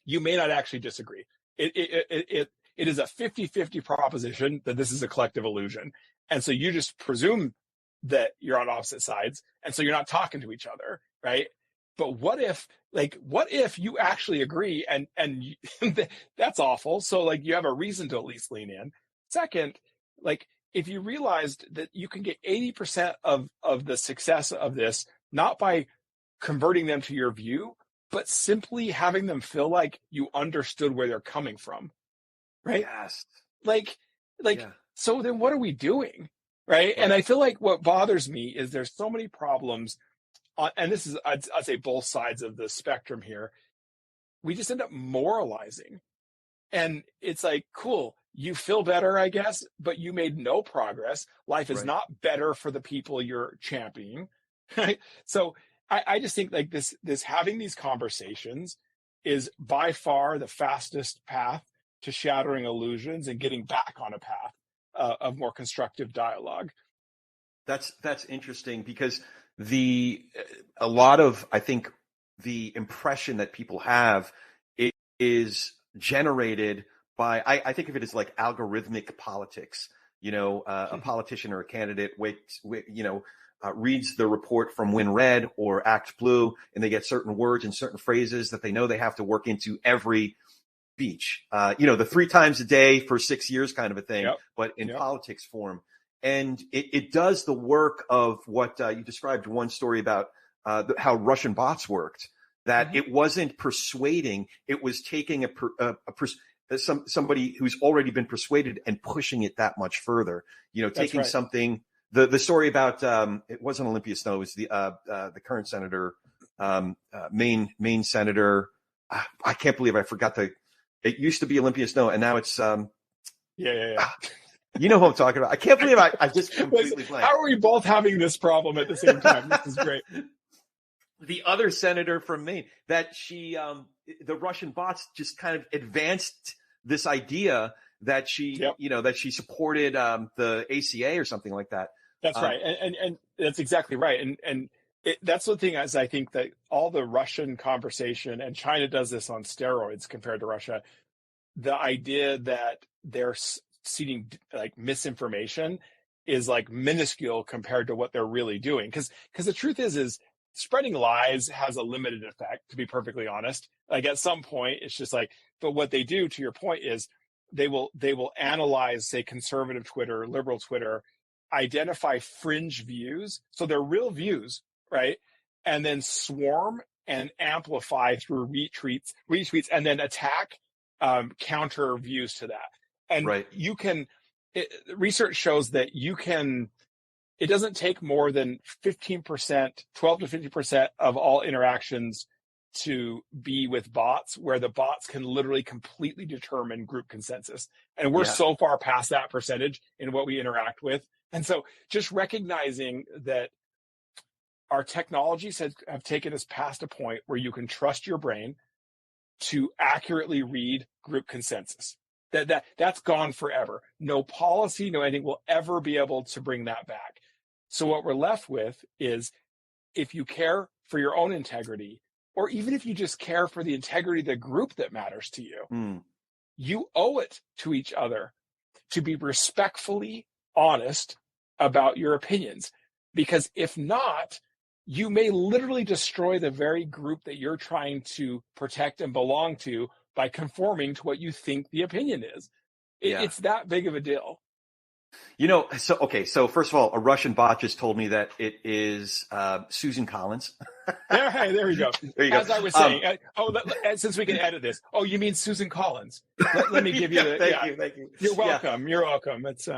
you may not actually disagree. It is a 50-50 proposition that this is a collective illusion. And so you just presume that you're on opposite sides. And so you're not talking to each other, right? But what if you actually agree and that's awful. So, like, you have a reason to at least lean in. Second, like, if you realized that you can get 80% of the success of this, not by converting them to your view, but simply having them feel like you understood where they're coming from, right? Yes. Yeah. So then what are we doing? Right. And I feel like what bothers me is there's so many problems, and this is, I'd say, both sides of the spectrum here. We just end up moralizing. And it's like, cool, you feel better, I guess, but you made no progress. Life is Right. not better for the people you're championing. Right. So I just think, like, this having these conversations is by far the fastest path to shattering illusions and getting back on a path of more constructive dialogue. That's interesting, because a lot of, I think, the impression that people have is generated by, I think of it as like algorithmic politics. A politician or a candidate reads the report from Win Red or Act Blue, and they get certain words and certain phrases that they know they have to work into every speech. The 3 times a day for 6 years kind of a thing, Yep. but in Yep. politics form. And it does the work of what you described one story about how Russian bots worked. that it wasn't persuading, it was taking somebody who's already been persuaded and pushing it that much further. Taking something. The story about it wasn't Olympia Snow, it was the current senator, Maine senator. I can't believe I forgot it used to be Olympia Snow, and now it's you know who I'm talking about. I can't believe I just completely blanked. How are we both having this problem at the same time? This is great. The other senator from Maine, that the Russian bots just kind of advanced this idea that she supported the ACA or something like that. That's right, and that's exactly right. And that's the thing, is I think that all the Russian conversation, and China does this on steroids compared to Russia, the idea that they're seeding like misinformation is like minuscule compared to what they're really doing. Because the truth is spreading lies has a limited effect, to be perfectly honest. Like at some point, it's just like, but what they do, to your point, is they will analyze, say, conservative Twitter, liberal Twitter, identify fringe views, so they're real views, right? And then swarm and amplify through retweets, and then attack counter views to that. And research shows that it doesn't take more than 15%, 12 to 50% of all interactions to be with bots, where the bots can literally completely determine group consensus. And we're so far past that percentage in what we interact with. And so just recognizing that our technologies have taken us past a point where you can trust your brain to accurately read group consensus. That's gone forever. No policy, no anything will ever be able to bring that back. So what we're left with is, if you care for your own integrity, or even if you just care for the integrity of the group that matters to you, you owe it to each other to be respectfully honest about your opinions. Because if not, you may literally destroy the very group that you're trying to protect and belong to by conforming to what you think the opinion is. It's that big of a deal. So first of all, a Russian bot just told me that it is Susan Collins. There we go. There you go. As I was saying, since we can edit this, you mean Susan Collins? Let me give you Thank you. You're welcome. You're welcome. It's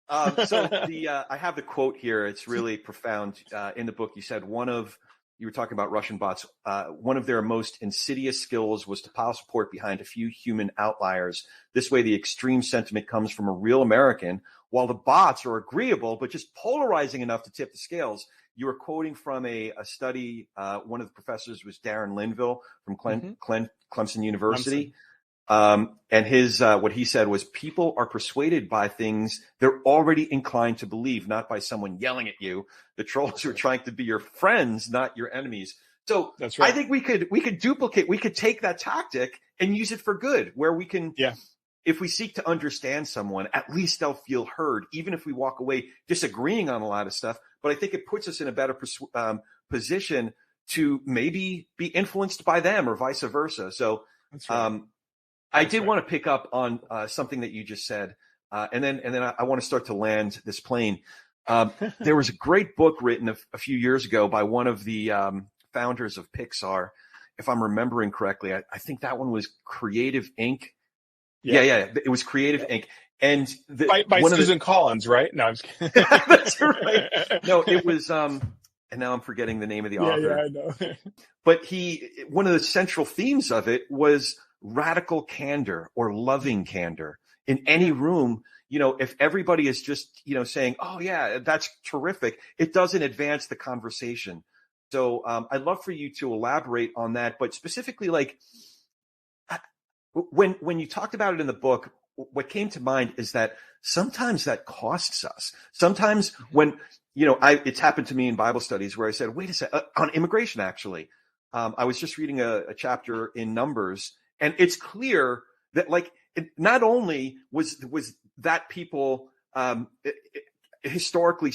I have the quote here. It's really profound. In the book, you were talking about Russian bots. One of their most insidious skills was to pile support behind a few human outliers. This way, the extreme sentiment comes from a real American, while the bots are agreeable, but just polarizing enough to tip the scales. You were quoting from a study. One of the professors was Darren Linville from Clemson University. And his what he said was, people are persuaded by things they're already inclined to believe, not by someone yelling at you. The trolls are trying to be your friends, not your enemies. So that's right. I think we could take that tactic and use it for good, where we can, if we seek to understand someone, at least they'll feel heard, even if we walk away disagreeing on a lot of stuff. But I think it puts us in a better position to maybe be influenced by them or vice versa. So, that's right. I did want to pick up on something that you just said, and then I want to start to land this plane. There was a great book written a few years ago by one of the founders of Pixar, if I'm remembering correctly. I think that one was Creative Inc. Yeah. It was Creative Inc. And by Susan Collins, right? No, I'm just kidding. That's right. No, it was. And now I'm forgetting the name of the author. Yeah, I know. But one of the central themes of it was radical candor or loving candor in any room. If everybody is just, saying, oh yeah, that's terrific, it doesn't advance the conversation. So I'd love for you to elaborate on that, but specifically, like when you talked about it in the book, what came to mind is that sometimes that costs us. Sometimes when, it's happened to me in Bible studies where I said, wait a second, on immigration, actually, I was just reading a chapter in Numbers. And it's clear that, not only was that people historically,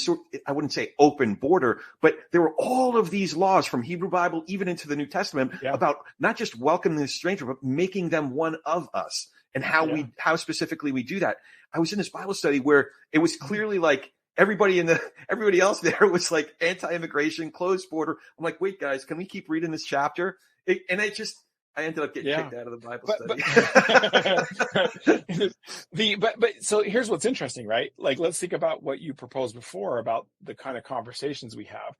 I wouldn't say open border, but there were all of these laws from Hebrew Bible, even into the New Testament, about not just welcoming the stranger, but making them one of us, and how specifically we do that. I was in this Bible study where it was clearly like everybody else there was like anti-immigration, closed border. I'm like, wait, guys, can we keep reading this chapter? I ended up getting kicked out of the Bible study. But so here's what's interesting, right? Like, let's think about what you proposed before about the kind of conversations we have.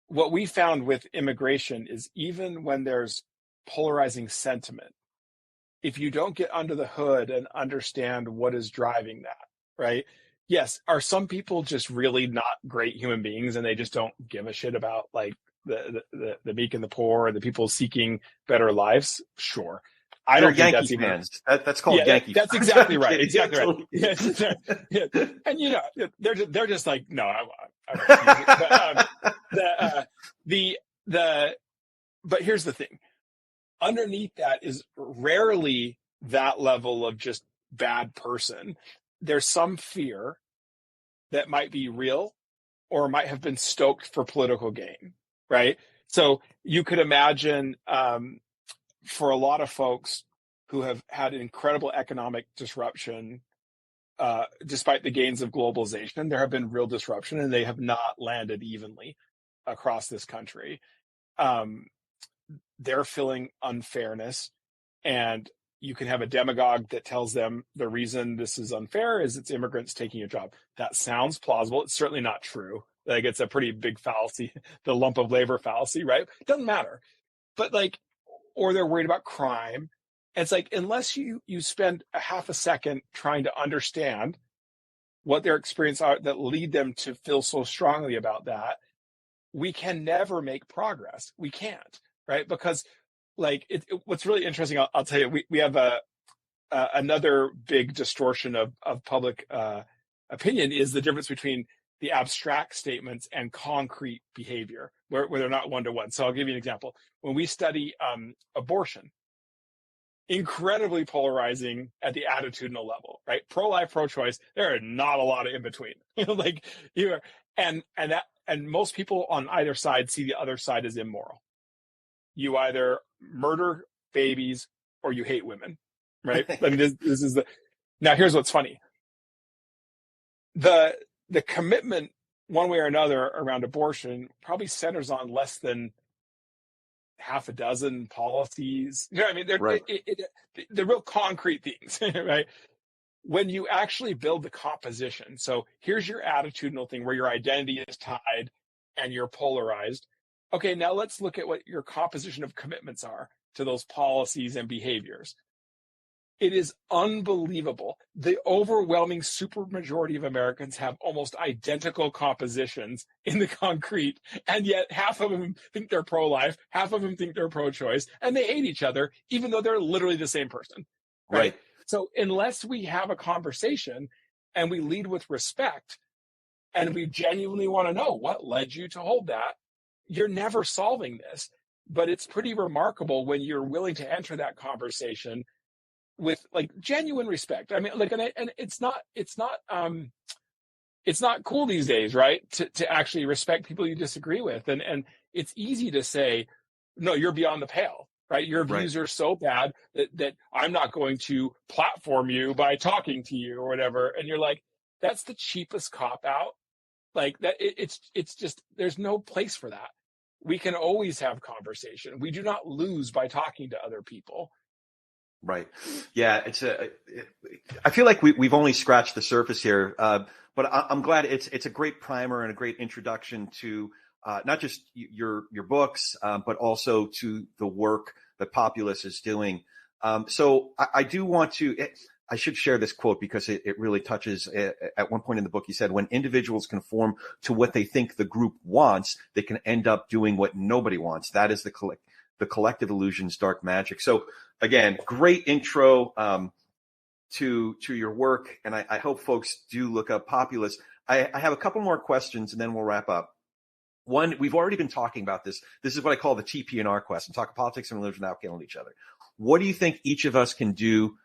What we found with immigration is even when there's polarizing sentiment, if you don't get under the hood and understand what is driving that, right? Yes, are some people just really not great human beings and they just don't give a shit about like the meek and the poor and the people seeking better lives? Sure. I don't think that's even fans. That's called Yankee. That's exactly right. Exactly right. Yeah. And you know, they're just like, no, I but here's the thing. Underneath that is rarely that level of just bad person. There's some fear that might be real or might have been stoked for political gain, right? So you could imagine for a lot of folks who have had incredible economic disruption, despite the gains of globalization, there have been real disruption and they have not landed evenly across this country. They're feeling unfairness, and you can have a demagogue that tells them the reason this is unfair is it's immigrants taking a job. That sounds plausible. It's certainly not true. Like, it's a pretty big fallacy, the lump of labor fallacy, right? It doesn't matter. But like, or they're worried about crime. And it's like, unless you spend a half a second trying to understand what their experiences are that lead them to feel so strongly about that, we can never make progress. We can't, right? Because like, what's really interesting, I'll tell you, we have another big distortion of public opinion is the difference between the abstract statements and concrete behavior, where they're not one-to-one. So I'll give you an example. When we study abortion, incredibly polarizing at the attitudinal level, right? Pro-life, pro-choice, there are not a lot of in between. Like, and most people on either side see the other side as immoral. You either murder babies or you hate women, right? I mean, this is now here's what's funny. The commitment one way or another around abortion probably centers on less than half a dozen policies. You know what I mean? They're, right. They're real concrete things, right? When you actually build the composition, so here's your attitudinal thing where your identity is tied and you're polarized. Okay, now let's look at what your composition of commitments are to those policies and behaviors. It is unbelievable. The overwhelming supermajority of Americans have almost identical compositions in the concrete, and yet half of them think they're pro-life, half of them think they're pro-choice, and they hate each other, even though they're literally the same person. Right? So unless we have a conversation and we lead with respect, and we genuinely want to know what led you to hold that, you're never solving this. But it's pretty remarkable when you're willing to enter that conversation with like genuine respect. I mean, like, and it's not cool these days, right? To actually respect people you disagree with. And it's easy to say, no, you're beyond the pale, right? Your views are so bad that I'm not going to platform you by talking to you or whatever. And you're like, that's the cheapest cop out. Like that, it's just, there's no place for that. We can always have conversation. We do not lose by talking to other people. Right. Yeah. I feel like we've only scratched the surface here, but I'm glad it's a great primer and a great introduction to not just your books, but also to the work that Populace is doing. So I do want to. I should share this quote because it really touches. At one point in the book, he said, when individuals conform to what they think the group wants, they can end up doing what nobody wants. That is the collective illusion's dark magic. So again, great intro to your work. And I hope folks do look up Populace. I have a couple more questions and then we'll wrap up. One, we've already been talking about this. This is what I call the TP&R question, talk politics and religion without killing each other. What do you think each of us can do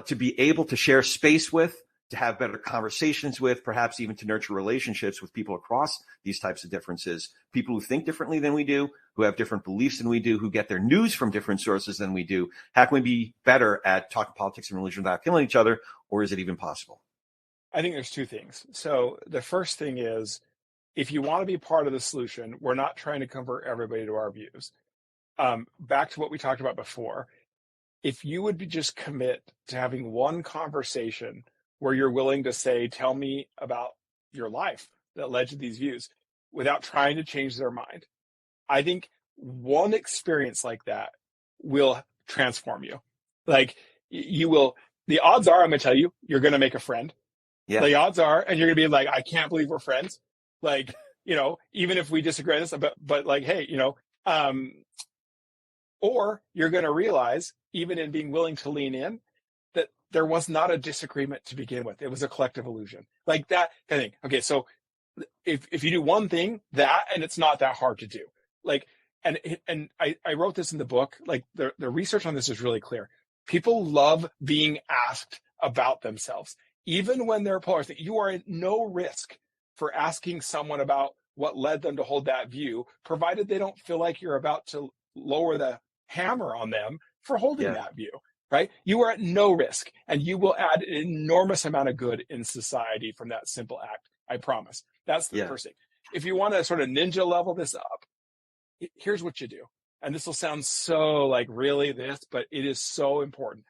to be able to share space with, to have better conversations with, perhaps even to nurture relationships with people across these types of differences, people who think differently than we do, who have different beliefs than we do, who get their news from different sources than we do? How can we be better at talking politics and religion without killing each other, or is it even possible? I think there's two things. So the first thing is, if you want to be part of the solution, we're not trying to convert everybody to our views. back to what we talked about before, if you would just commit to having one conversation where you're willing to say, tell me about your life that led to these views without trying to change their mind, I think one experience like that will transform you. Like you will, the odds are, I'm going to tell you, you're going to make a friend. Yeah. The odds are, and you're going to be like, I can't believe we're friends. Like, even if we disagree on this, but like, hey, or you're going to realize, even in being willing to lean in, that there was not a disagreement to begin with. It was a collective illusion, like that kind of thing. Okay, so if you do one thing, and it's not that hard to do. Like, and I wrote this in the book. Like the research on this is really clear. People love being asked about themselves, even when they're polarized. You are at no risk for asking someone about what led them to hold that view, provided they don't feel like you're about to lower the hammer on them for holding that view, right? You are at no risk, and you will add an enormous amount of good in society from that simple act. I promise. That's the first thing. If you want to sort of ninja level this up, here's what you do. And this will sound so like really this, but it is so important.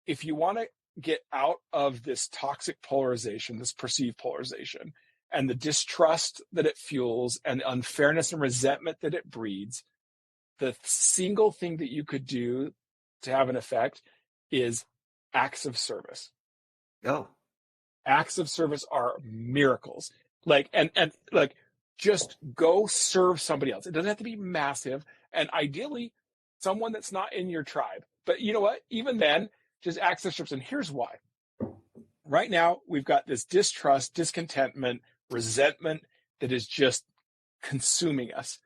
If you want to get out of this toxic polarization, this perceived polarization, and the distrust that it fuels and unfairness and resentment that it breeds, the single thing that you could do to have an effect is acts of service. Oh. Acts of service are miracles. Like, and like, just go serve somebody else. It doesn't have to be massive, and ideally someone that's not in your tribe. But you know what? Even then, just acts of service. And here's why. Right now, we've got this distrust, discontentment, resentment that is just consuming us.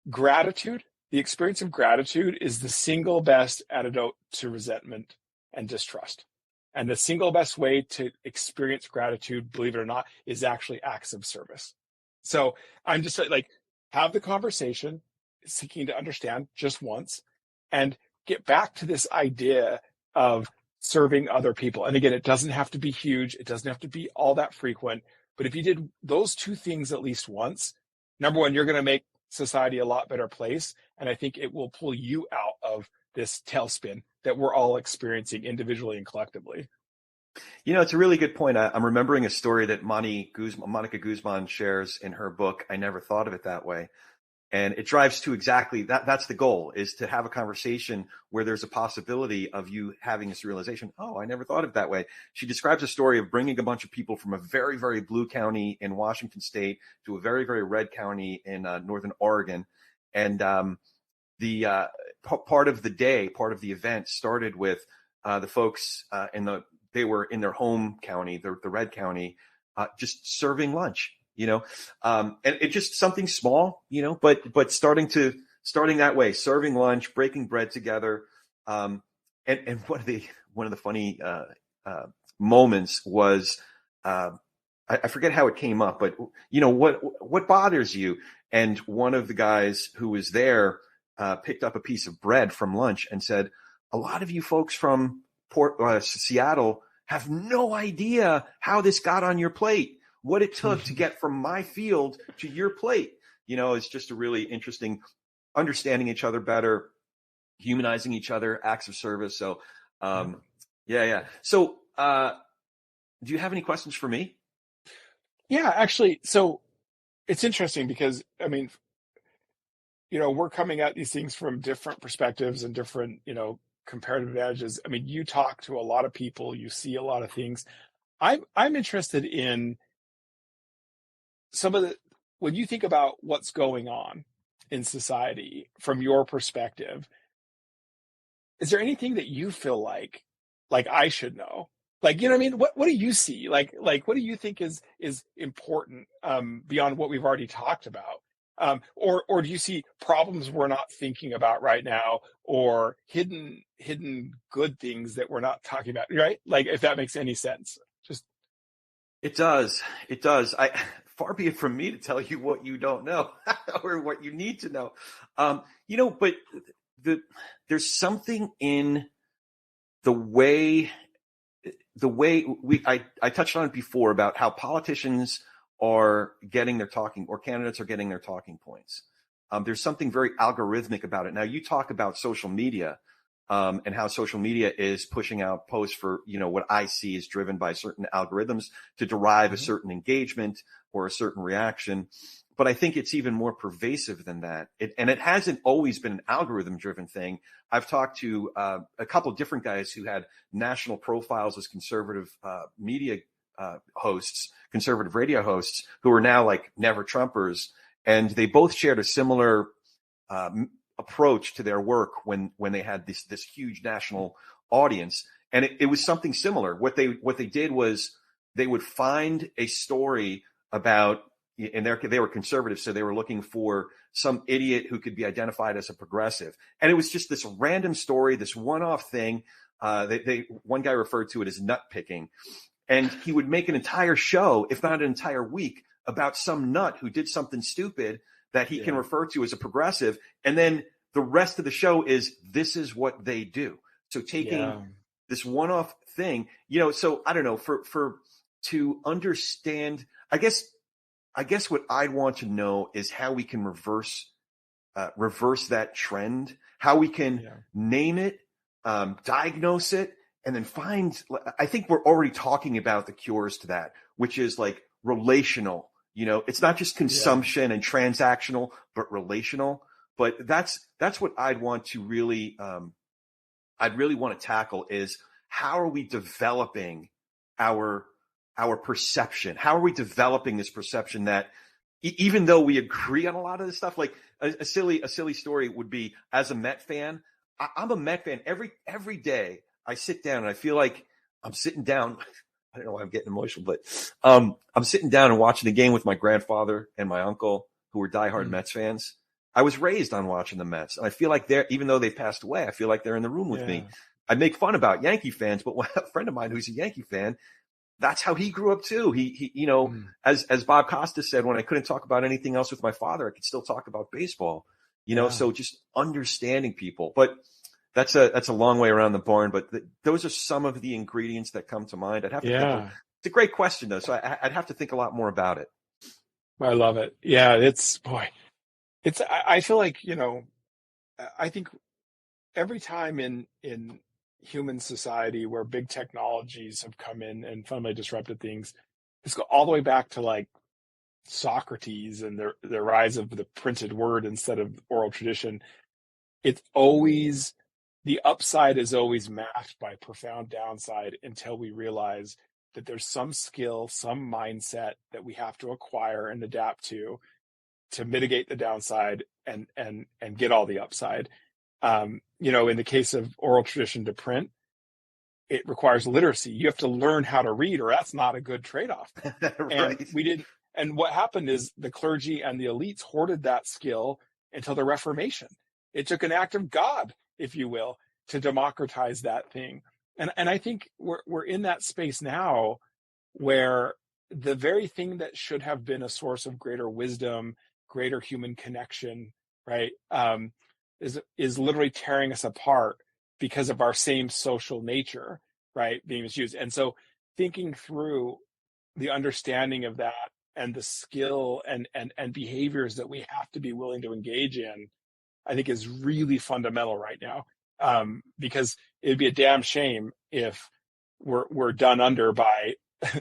Gratitude, the experience of gratitude, is the single best antidote to resentment and distrust. And the single best way to experience gratitude, believe it or not, is actually acts of service. So I'm just like, have the conversation, seeking to understand just once, and get back to this idea of serving other people. And again, it doesn't have to be huge. It doesn't have to be all that frequent. But if you did those two things at least once, number one, you're going to make society a lot better place. And I think it will pull you out of this tailspin that we're all experiencing individually and collectively. It's a really good point. I'm remembering a story that Monica Guzman shares in her book, I Never Thought of It That Way. And it drives to exactly that. That's the goal, is to have a conversation where there's a possibility of you having this realization, oh, I never thought of it that way. She describes a story of bringing a bunch of people from a very, very blue county in Washington State to a very, very red county in northern Oregon. And the part of the event started with the folks they were in their home county, the red county, just serving lunch. And it's just something small, but starting that way, serving lunch, breaking bread together. And one of the funny moments was, I forget how it came up, but what bothers you? And one of the guys who was there picked up a piece of bread from lunch and said, a lot of you folks from Seattle have no idea how this got on your plate, what it took to get from my field to your plate. It's just a really interesting understanding each other better, humanizing each other, acts of service. So, yeah. So, do you have any questions for me? Yeah, actually. So it's interesting because, we're coming at these things from different perspectives and different, comparative advantages. You talk to a lot of people, you see a lot of things. I'm interested in some of when you think about what's going on in society from your perspective, is there anything that you feel like I should know? What do you see? Like what do you think is important beyond what we've already talked about? Or do you see problems we're not thinking about right now, or hidden good things that we're not talking about, right? Like, if that makes any sense. It does. Far be it from me to tell you what you don't know or what you need to know. But there's something in the way I touched on it before about how politicians are getting their talking, or candidates are getting their talking points. There's something very algorithmic about it. Now, you talk about social media and how social media is pushing out posts for, what I see is driven by certain algorithms to derive a certain engagement or a certain reaction. But I think it's even more pervasive than that. And it hasn't always been an algorithm-driven thing. I've talked to a couple of different guys who had national profiles as conservative media hosts, conservative radio hosts, who are now like never Trumpers. And they both shared a similar approach to their work when they had this huge national audience. And it was something similar. What they did was they would find a story about, and they were conservative, so they were looking for some idiot who could be identified as a progressive. And it was just this random story, this one-off thing. One guy referred to it as nut picking. And he would make an entire show, if not an entire week, about some nut who did something stupid that he can refer to as a progressive. And then the rest of the show is, this is what they do. So taking this one-off thing, so I don't know, to understand, I guess what I'd want to know is how we can reverse that trend, how we can name it, diagnose it, and then I think we're already talking about the cures to that, which is like relational. It's not just consumption and transactional, but relational. But that's what I'd want to really, I'd really want to tackle is, how are we developing our perception? How are we developing this perception that even though we agree on a lot of this stuff, like a silly story would be, as a Met fan, I'm a Met fan. Every day I sit down and I feel like I'm sitting down. I don't know why I'm getting emotional, but I'm sitting down and watching the game with my grandfather and my uncle, who were diehard Mets fans. I was raised on watching the Mets, and I feel like even though they've passed away, I feel like they're in the room with me. I make fun about Yankee fans, but a friend of mine who's a Yankee fan, that's how he grew up too. He as Bob Costas said, when I couldn't talk about anything else with my father, I could still talk about baseball. So just understanding people. But that's a long way around the barn. But those are some of the ingredients that come to mind. I'd have to think. It's a great question though, so I'd have to think a lot more about it. I love it. Yeah, I feel like, I think every time in human society where big technologies have come in and fundamentally disrupted things, let's go all the way back to like Socrates and the rise of the printed word instead of oral tradition. It's always, the upside is always matched by profound downside until we realize that there's some skill, some mindset that we have to acquire and adapt to mitigate the downside and get all the upside. In the case of oral tradition to print, it requires literacy. You have to learn how to read, or that's not a good trade-off. Right. And we didn't. And what happened is the clergy and the elites hoarded that skill until the Reformation. It took an act of God, if you will, to democratize that thing. And I think we're in that space now where the very thing that should have been a source of greater wisdom, greater human connection, right, is literally tearing us apart because of our same social nature, right, being misused. And so thinking through the understanding of that and the skill and behaviors that we have to be willing to engage in, I think is really fundamental right now. Because it'd be a damn shame if we're done under by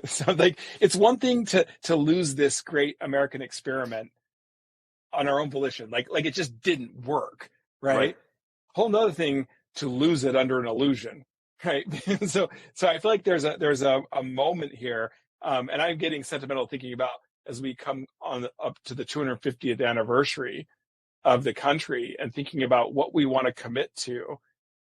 something. It's one thing to lose this great American experiment on our own volition, like it just didn't work, right? Whole nother thing to lose it under an illusion, right? So I feel like there's a moment here, and I'm getting sentimental thinking about as we come on up to the 250th anniversary of the country and thinking about what we want to commit to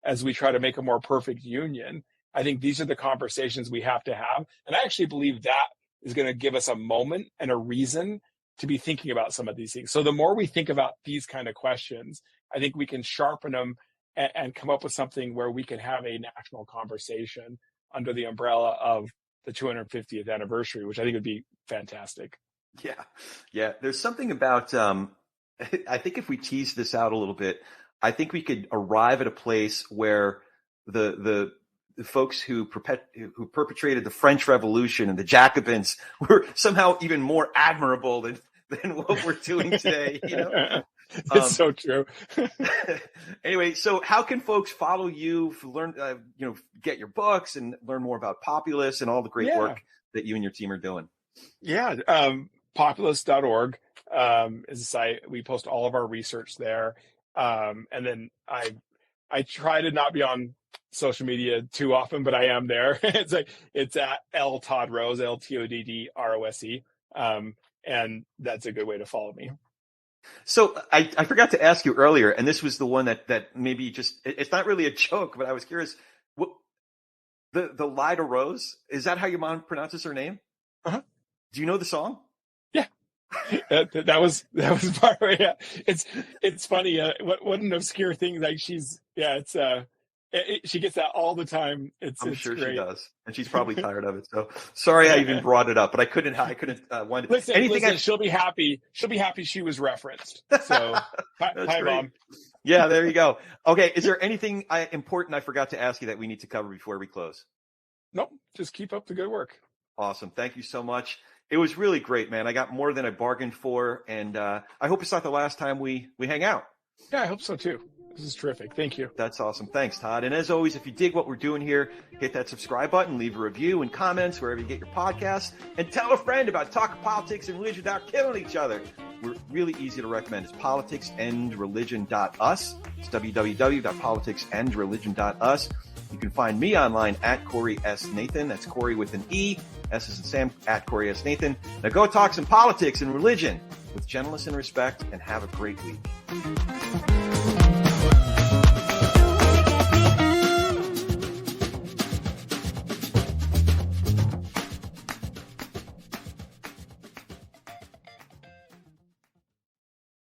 as we try to make a more perfect union. I think these are the conversations we have to have. And I actually believe that is going to give us a moment and a reason to be thinking about some of these things. So the more we think about these kind of questions, I think we can sharpen them and come up with something where we can have a national conversation under the umbrella of the 250th anniversary, which I think would be fantastic. Yeah. There's something about, I think if we tease this out a little bit, I think we could arrive at a place where the folks who perpetrated the French Revolution and the Jacobins were somehow even more admirable than what we're doing today. It's so true. Anyway, so how can folks follow you, learn, get your books and learn more about Populace and all the great work that you and your team are doing? Yeah. Populace.org is a site. We post all of our research there. And then I try to not be on social media too often, but I am there. It's at Todd Rose, LTODDROSE. And that's a good way to follow me. So I forgot to ask you earlier, and this was the one that maybe it's not really a joke, but I was curious. The Lida Rose, is that how your mom pronounces her name? Uh-huh. Do you know the song? Yeah. that was part of it. Yeah. It's funny. What an obscure thing. Like she gets that all the time. I'm sure great. She does, and she's probably tired of it. So sorry I even brought it up, but I couldn't wind it. Listen, she'll be happy. She'll be happy she was referenced. So hi, Mom. Yeah, there you go. Okay, is there anything important I forgot to ask you that we need to cover before we close? Nope. Just keep up the good work. Awesome. Thank you so much. It was really great, man. I got more than I bargained for, and I hope it's not the last time we hang out. Yeah, I hope so too. This is terrific. Thank you. That's awesome. Thanks, Todd. And as always, if you dig what we're doing here, hit that subscribe button, leave a review and comments wherever you get your podcasts, and tell a friend about talking politics and religion without killing each other. We're really easy to recommend. It's politicsandreligion.us. It's www.politicsandreligion.us. You can find me online at Corey S. Nathan. That's Corey with an E. S is in Sam, at Corey S. Nathan. Now go talk some politics and religion with gentleness and respect, and have a great week.